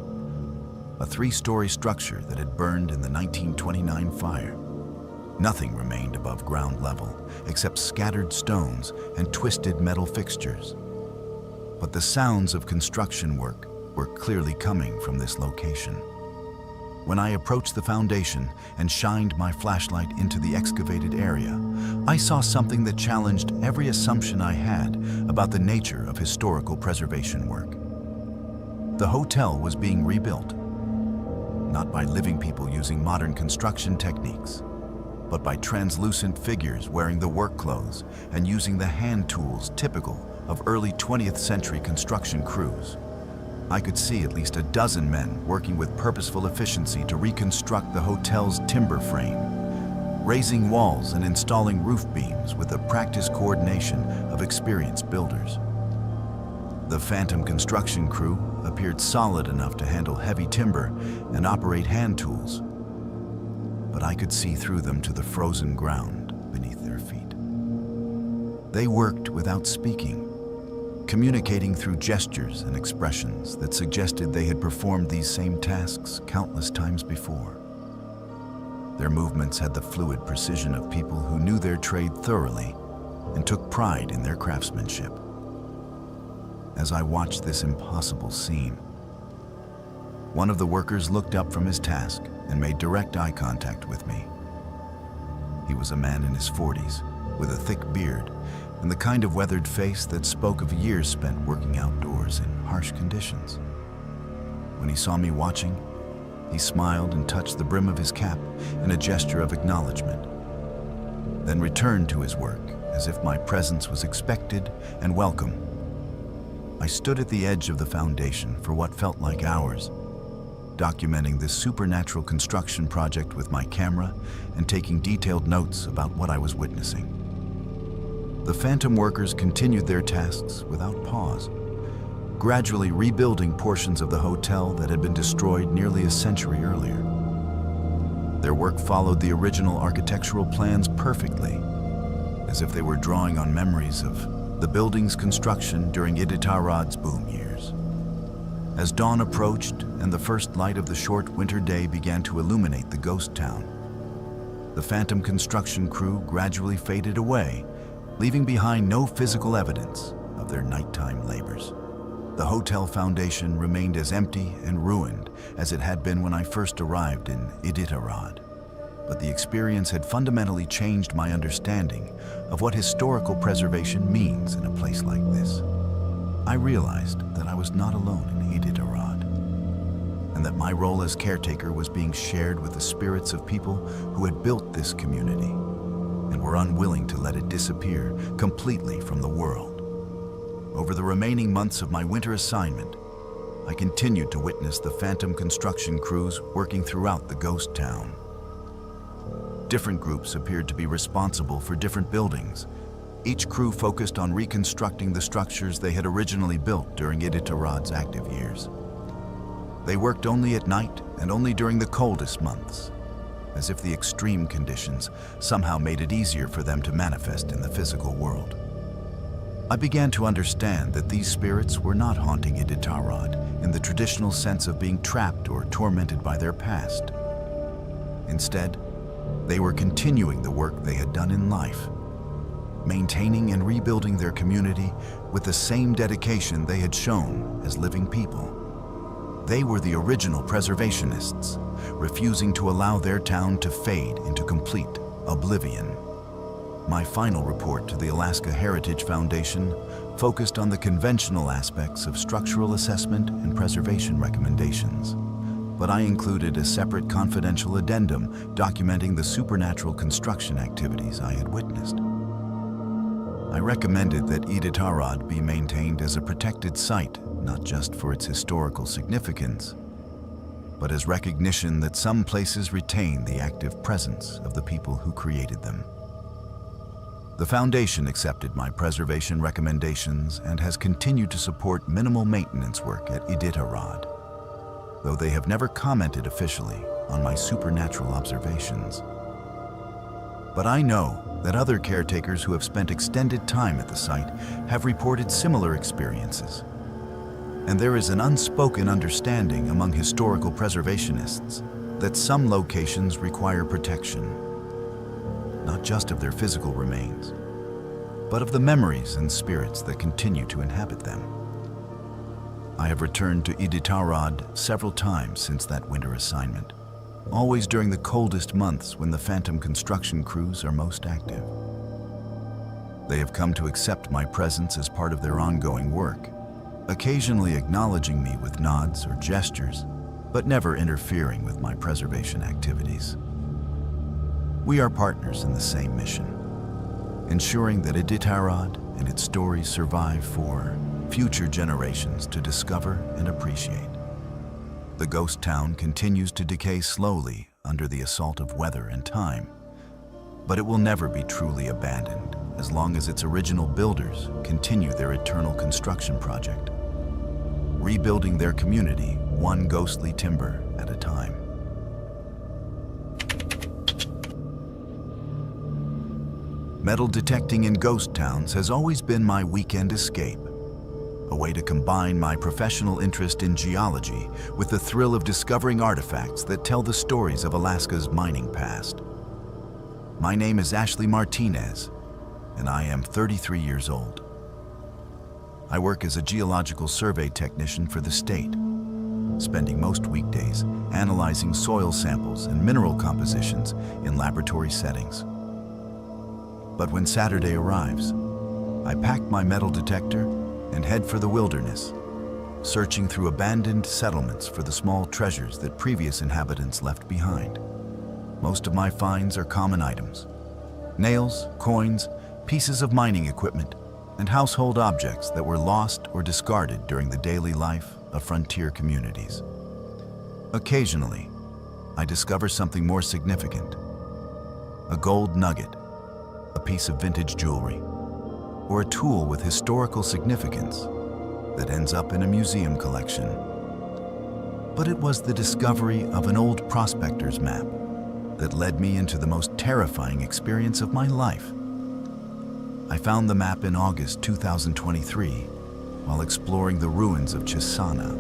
a 3-story structure that had burned in the 1929 fire. Nothing remained above ground level except scattered stones and twisted metal fixtures. But the sounds of construction work were clearly coming from this location. When I approached the foundation and shined my flashlight into the excavated area, I saw something that challenged every assumption I had about the nature of historical preservation work. The hotel was being rebuilt, not by living people using modern construction techniques, but by translucent figures wearing the work clothes and using the hand tools typical of early 20th century construction crews. I could see at least a dozen men working with purposeful efficiency to reconstruct the hotel's timber frame, raising walls and installing roof beams with the practiced coordination of experienced builders. The Phantom construction crew appeared solid enough to handle heavy timber and operate hand tools, but I could see through them to the frozen ground beneath their feet. They worked without speaking, communicating through gestures and expressions that suggested they had performed these same tasks countless times before. Their movements had the fluid precision of people who knew their trade thoroughly and took pride in their craftsmanship. As I watched this impossible scene, one of the workers looked up from his task and made direct eye contact with me. He was a man in his 40s, with a thick beard and the kind of weathered face that spoke of years spent working outdoors in harsh conditions. When he saw me watching, he smiled and touched the brim of his cap in a gesture of acknowledgement, then returned to his work as if my presence was expected and welcome. I stood at the edge of the foundation for what felt like hours, documenting this supernatural construction project with my camera and taking detailed notes about what I was witnessing. The Phantom workers continued their tasks without pause, gradually rebuilding portions of the hotel that had been destroyed nearly a century earlier. Their work followed the original architectural plans perfectly, as if they were drawing on memories of the building's construction during Iditarod's boom years. As dawn approached and the first light of the short winter day began to illuminate the ghost town, the Phantom construction crew gradually faded away, leaving behind no physical evidence of their nighttime labors. The hotel foundation remained as empty and ruined as it had been when I first arrived in Iditarod, but the experience had fundamentally changed my understanding of what historical preservation means in a place like this. I realized that I was not alone in Iditarod, and that my role as caretaker was being shared with the spirits of people who had built this community and were unwilling to let it disappear completely from the world. Over the remaining months of my winter assignment, I continued to witness the Phantom construction crews working throughout the ghost town. Different groups appeared to be responsible for different buildings. Each crew focused on reconstructing the structures they had originally built during Iditarod's active years. They worked only at night and only during the coldest months, as if the extreme conditions somehow made it easier for them to manifest in the physical world. I began to understand that these spirits were not haunting Iditarod in the traditional sense of being trapped or tormented by their past. Instead, they were continuing the work they had done in life, maintaining and rebuilding their community with the same dedication they had shown as living people. They were the original preservationists, refusing to allow their town to fade into complete oblivion. My final report to the Alaska Heritage Foundation focused on the conventional aspects of structural assessment and preservation recommendations, but I included a separate confidential addendum documenting the supernatural construction activities I had witnessed. I recommended that Iditarod be maintained as a protected site, not just for its historical significance, but as recognition that some places retain the active presence of the people who created them. The Foundation accepted my preservation recommendations and has continued to support minimal maintenance work at Iditarod, though they have never commented officially on my supernatural observations. But I know that other caretakers who have spent extended time at the site have reported similar experiences. And there is an unspoken understanding among historical preservationists that some locations require protection, not just of their physical remains, but of the memories and spirits that continue to inhabit them. I have returned to Iditarod several times since that winter assignment, always during the coldest months when the phantom construction crews are most active. They have come to accept my presence as part of their ongoing work, occasionally acknowledging me with nods or gestures, but never interfering with my preservation activities. We are partners in the same mission, ensuring that Iditarod and its stories survive for future generations to discover and appreciate. The ghost town continues to decay slowly under the assault of weather and time, but it will never be truly abandoned as long as its original builders continue their eternal construction project, rebuilding their community one ghostly timber at a time. Metal detecting in ghost towns has always been my weekend escape, a way to combine my professional interest in geology with the thrill of discovering artifacts that tell the stories of Alaska's mining past. My name is Ashley Martinez, and I am 33 years old. I work as a geological survey technician for the state, spending most weekdays analyzing soil samples and mineral compositions in laboratory settings. But when Saturday arrives, I pack my metal detector and head for the wilderness, searching through abandoned settlements for the small treasures that previous inhabitants left behind. Most of my finds are common items: nails, coins, pieces of mining equipment, and household objects that were lost or discarded during the daily life of frontier communities. Occasionally, I discover something more significant: a gold nugget, a piece of vintage jewelry, or a tool with historical significance that ends up in a museum collection. But it was the discovery of an old prospector's map that led me into the most terrifying experience of my life. I found the map in August 2023 while exploring the ruins of Chisana,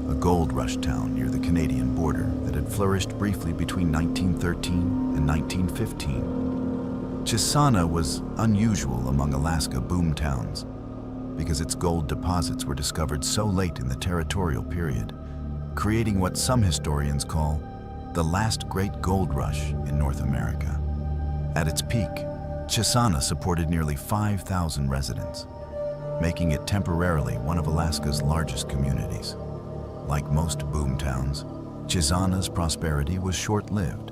a gold rush town near the Canadian border that had flourished briefly between 1913 and 1915. Chisana was unusual among Alaska boom towns because its gold deposits were discovered so late in the territorial period, creating what some historians call the last great gold rush in North America. At its peak, Chisana supported nearly 5,000 residents, making it temporarily one of Alaska's largest communities. Like most boom towns, Chisana's prosperity was short-lived.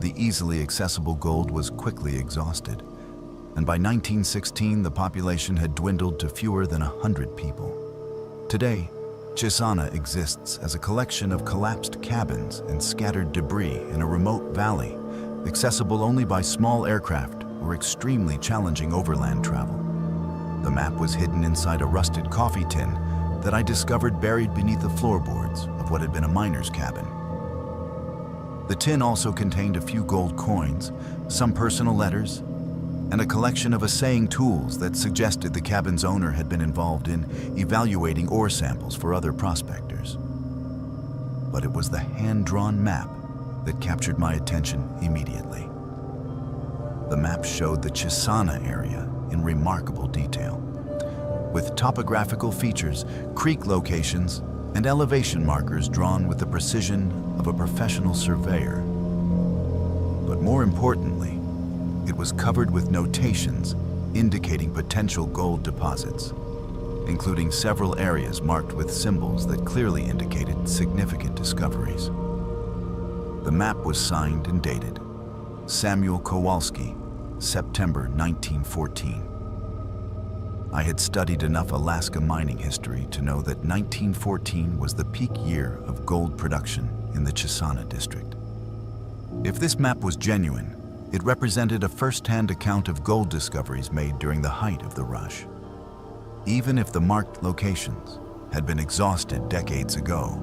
The easily accessible gold was quickly exhausted, and by 1916 the population had dwindled to fewer than 100 people. Today, Chisana exists as a collection of collapsed cabins and scattered debris in a remote valley, accessible only by small aircraft or extremely challenging overland travel. The map was hidden inside a rusted coffee tin that I discovered buried beneath the floorboards of what had been a miner's cabin. The tin also contained a few gold coins, some personal letters, and a collection of assaying tools that suggested the cabin's owner had been involved in evaluating ore samples for other prospectors. But it was the hand-drawn map that captured my attention immediately. The map showed the Chisana area in remarkable detail, with topographical features, creek locations, and elevation markers drawn with the precision of a professional surveyor. But more importantly, it was covered with notations indicating potential gold deposits, including several areas marked with symbols that clearly indicated significant discoveries. The map was signed and dated Samuel Kowalski, September 1914. I had studied enough Alaska mining history to know that 1914 was the peak year of gold production in the Chisana district. If this map was genuine, it represented a first-hand account of gold discoveries made during the height of the rush. Even if the marked locations had been exhausted decades ago,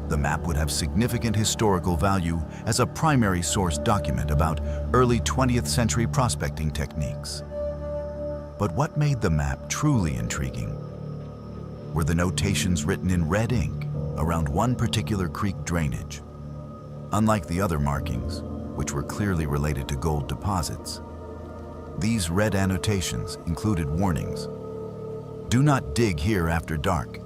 the map would have significant historical value as a primary source document about early 20th century prospecting techniques. But what made the map truly intriguing were the notations written in red ink around one particular creek drainage. Unlike the other markings, which were clearly related to gold deposits, these red annotations included warnings: "Do not dig here after dark,"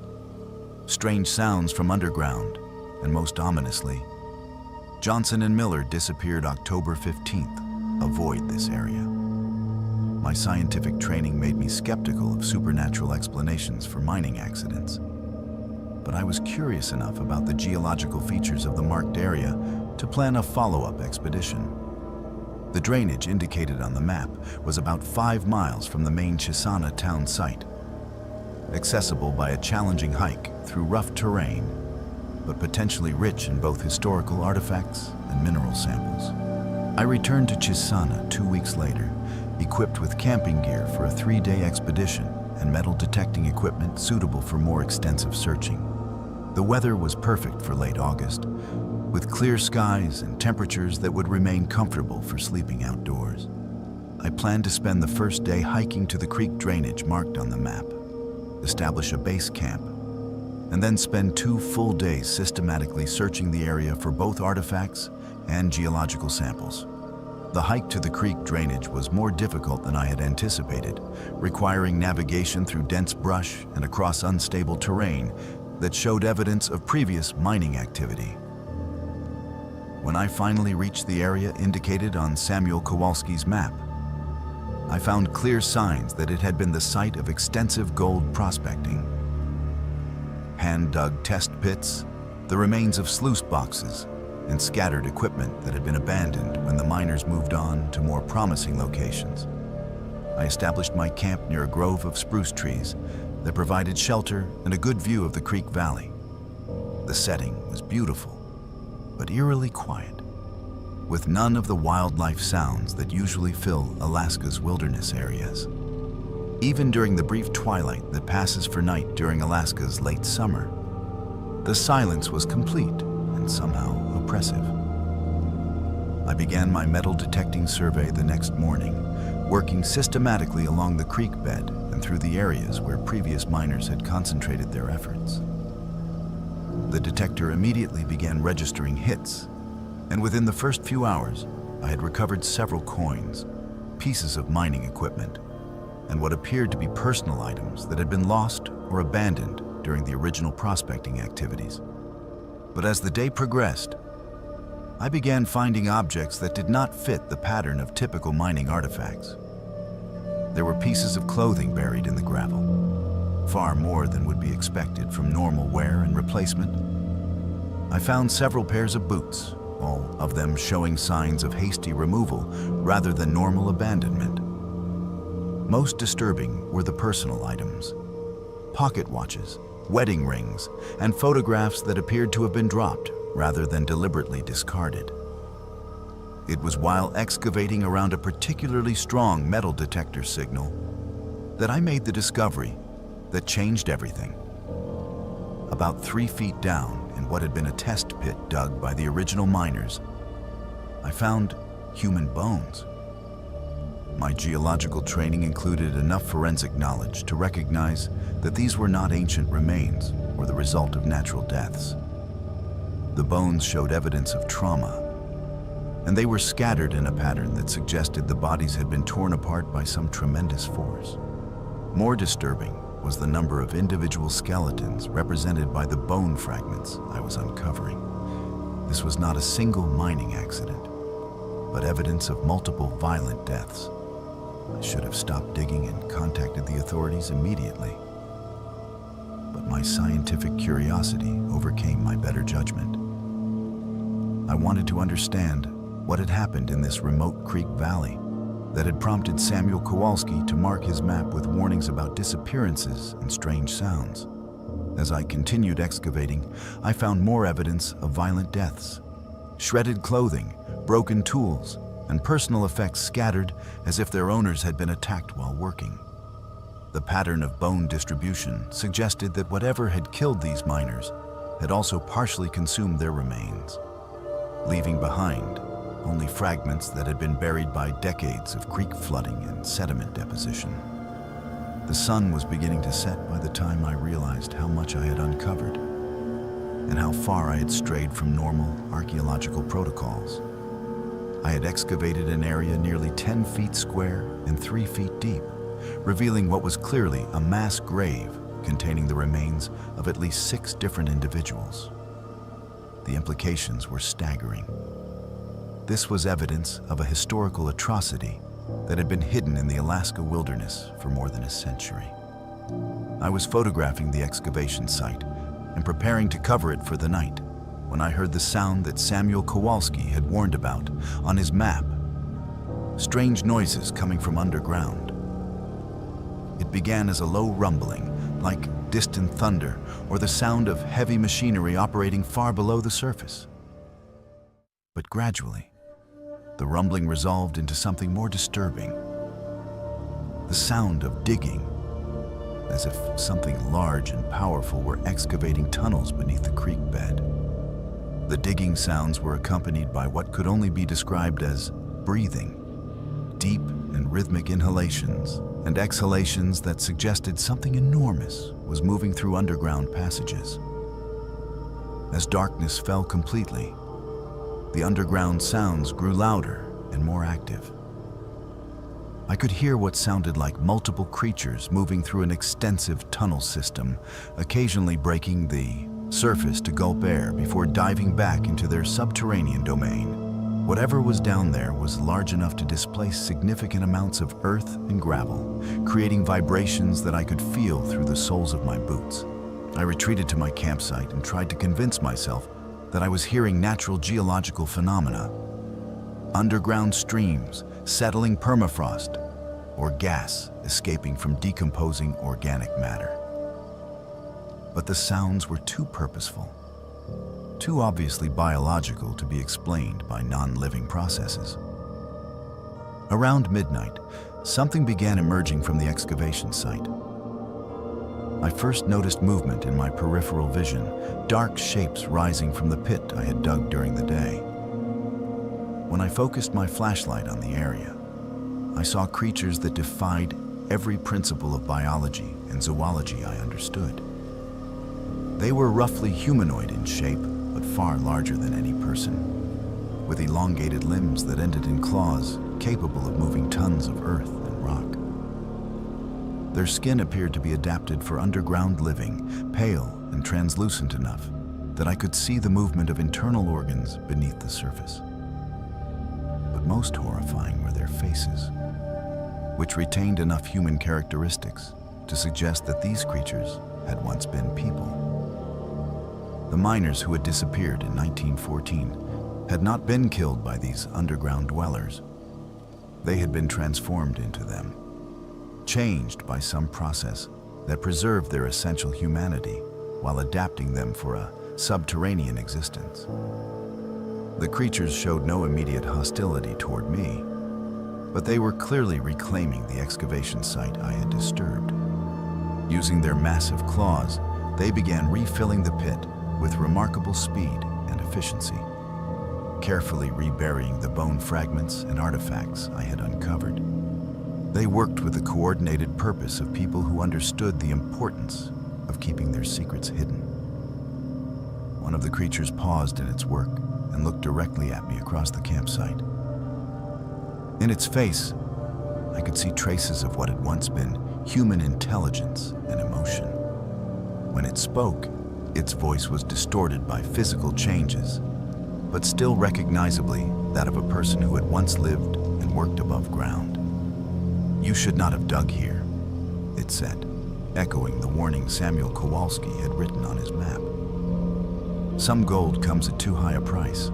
"strange sounds from underground," and most ominously, Johnson and Miller disappeared October 15th. Avoid this area. My scientific training made me skeptical of supernatural explanations for mining accidents. But I was curious enough about the geological features of the marked area to plan a follow-up expedition. The drainage indicated on the map was about 5 miles from the main Chisana town site, accessible by a challenging hike through rough terrain, but potentially rich in both historical artifacts and mineral samples. I returned to Chisana 2 weeks later, equipped with camping gear for a 3-day expedition and metal detecting equipment suitable for more extensive searching. The weather was perfect for late August, with clear skies and temperatures that would remain comfortable for sleeping outdoors. I planned to spend the first day hiking to the creek drainage marked on the map, establish a base camp, and then spend 2 full days systematically searching the area for both artifacts and geological samples. The hike to the creek drainage was more difficult than I had anticipated, requiring navigation through dense brush and across unstable terrain that showed evidence of previous mining activity. When I finally reached the area indicated on Samuel Kowalski's map, I found clear signs that it had been the site of extensive gold prospecting. Hand-dug test pits, the remains of sluice boxes, and scattered equipment that had been abandoned when the miners moved on to more promising locations. I established my camp near a grove of spruce trees that provided shelter and a good view of the creek valley. The setting was beautiful, but eerily quiet, with none of the wildlife sounds that usually fill Alaska's wilderness areas. Even during the brief twilight that passes for night during Alaska's late summer, the silence was complete and somehow oppressive. I began my metal detecting survey the next morning, working systematically along the creek bed and through the areas where previous miners had concentrated their efforts. The detector immediately began registering hits, and within the first few hours, I had recovered several coins, pieces of mining equipment, and what appeared to be personal items that had been lost or abandoned during the original prospecting activities. But as the day progressed, I began finding objects that did not fit the pattern of typical mining artifacts. There were pieces of clothing buried in the gravel, far more than would be expected from normal wear and replacement. I found several pairs of boots, all of them showing signs of hasty removal rather than normal abandonment. Most disturbing were the personal items: pocket watches, wedding rings, and photographs that appeared to have been dropped rather than deliberately discarded. It was while excavating around a particularly strong metal detector signal that I made the discovery that changed everything. About 3 feet down in what had been a test pit dug by the original miners, I found human bones. My geological training included enough forensic knowledge to recognize that these were not ancient remains or the result of natural deaths. The bones showed evidence of trauma, and they were scattered in a pattern that suggested the bodies had been torn apart by some tremendous force. More disturbing was the number of individual skeletons represented by the bone fragments I was uncovering. This was not a single mining accident, but evidence of multiple violent deaths. I should have stopped digging and contacted the authorities immediately. But my scientific curiosity overcame my better judgment. I wanted to understand what had happened in this remote creek valley that had prompted Samuel Kowalski to mark his map with warnings about disappearances and strange sounds. As I continued excavating, I found more evidence of violent deaths: shredded clothing, broken tools, and personal effects scattered as if their owners had been attacked while working. The pattern of bone distribution suggested that whatever had killed these miners had also partially consumed their remains, leaving behind only fragments that had been buried by decades of creek flooding and sediment deposition. The sun was beginning to set by the time I realized how much I had uncovered and how far I had strayed from normal archaeological protocols. I had excavated an area nearly 10 feet square and 3 feet deep, revealing what was clearly a mass grave containing the remains of at least 6 different individuals. the implications were staggering. This was evidence of a historical atrocity that had been hidden in the Alaska wilderness for more than a century. I was photographing the excavation site and preparing to cover it for the night when I heard the sound that Samuel Kowalski had warned about on his map. Strange noises coming from underground. It began as a low rumbling, like distant thunder or the sound of heavy machinery operating far below the surface. But gradually, the rumbling resolved into something more disturbing. The sound of digging, as if something large and powerful were excavating tunnels beneath the creek bed. The digging sounds were accompanied by what could only be described as breathing, deep and rhythmic inhalations and exhalations that suggested something enormous was moving through underground passages. As darkness fell completely, the underground sounds grew louder and more active. I could hear what sounded like multiple creatures moving through an extensive tunnel system, occasionally breaking the surface to gulp air before diving back into their subterranean domain. Whatever was down there was large enough to displace significant amounts of earth and gravel, creating vibrations that I could feel through the soles of my boots. I retreated to my campsite and tried to convince myself that I was hearing natural geological phenomena, underground streams, settling permafrost, or gas escaping from decomposing organic matter. But the sounds were too purposeful, too obviously biological to be explained by non-living processes. Around midnight, something began emerging from the excavation site. I first noticed movement in my peripheral vision, dark shapes rising from the pit I had dug during the day. When I focused my flashlight on the area, I saw creatures that defied every principle of biology and zoology I understood. They were roughly humanoid in shape, but far larger than any person, with elongated limbs that ended in claws capable of moving tons of earth and rock. Their skin appeared to be adapted for underground living, pale and translucent enough that I could see the movement of internal organs beneath the surface. But most horrifying were their faces, which retained enough human characteristics to suggest that these creatures had once been people. The miners who had disappeared in 1914 had not been killed by these underground dwellers. They had been transformed into them, changed by some process that preserved their essential humanity while adapting them for a subterranean existence. The creatures showed no immediate hostility toward me, but they were clearly reclaiming the excavation site I had disturbed. Using their massive claws, they began refilling the pit with remarkable speed and efficiency, carefully reburying the bone fragments and artifacts I had uncovered. They worked with the coordinated purpose of people who understood the importance of keeping their secrets hidden. One of the creatures paused in its work and looked directly at me across the campsite. In its face, I could see traces of what had once been human intelligence and emotion. When it spoke, its voice was distorted by physical changes, but still recognizably that of a person who had once lived and worked above ground. "You should not have dug here," it said, echoing the warning Samuel Kowalski had written on his map. "Some gold comes at too high a price."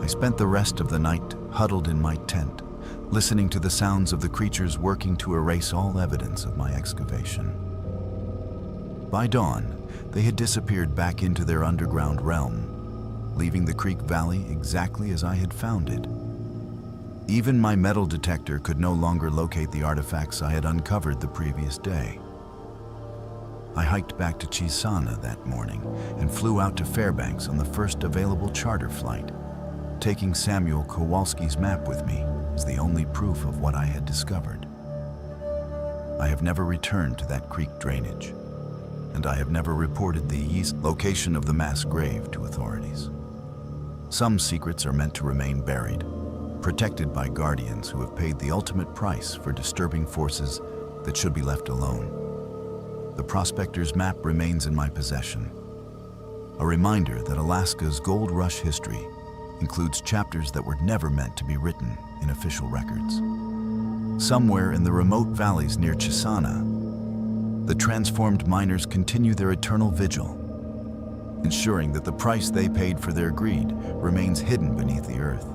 I spent the rest of the night huddled in my tent, listening to the sounds of the creatures working to erase all evidence of my excavation. By dawn, they had disappeared back into their underground realm, leaving the creek valley exactly as I had found it. Even my metal detector could no longer locate the artifacts I had uncovered the previous day. I hiked back to Chisana that morning and flew out to Fairbanks on the first available charter flight, taking Samuel Kowalski's map with me as the only proof of what I had discovered. I have never returned to that creek drainage, and I have never reported the location of the mass grave to authorities. Some secrets are meant to remain buried, protected by guardians who have paid the ultimate price for disturbing forces that should be left alone. The prospector's map remains in my possession, a reminder that Alaska's gold rush history includes chapters that were never meant to be written in official records. Somewhere in the remote valleys near Chisana, the transformed miners continue their eternal vigil, ensuring that the price they paid for their greed remains hidden beneath the earth.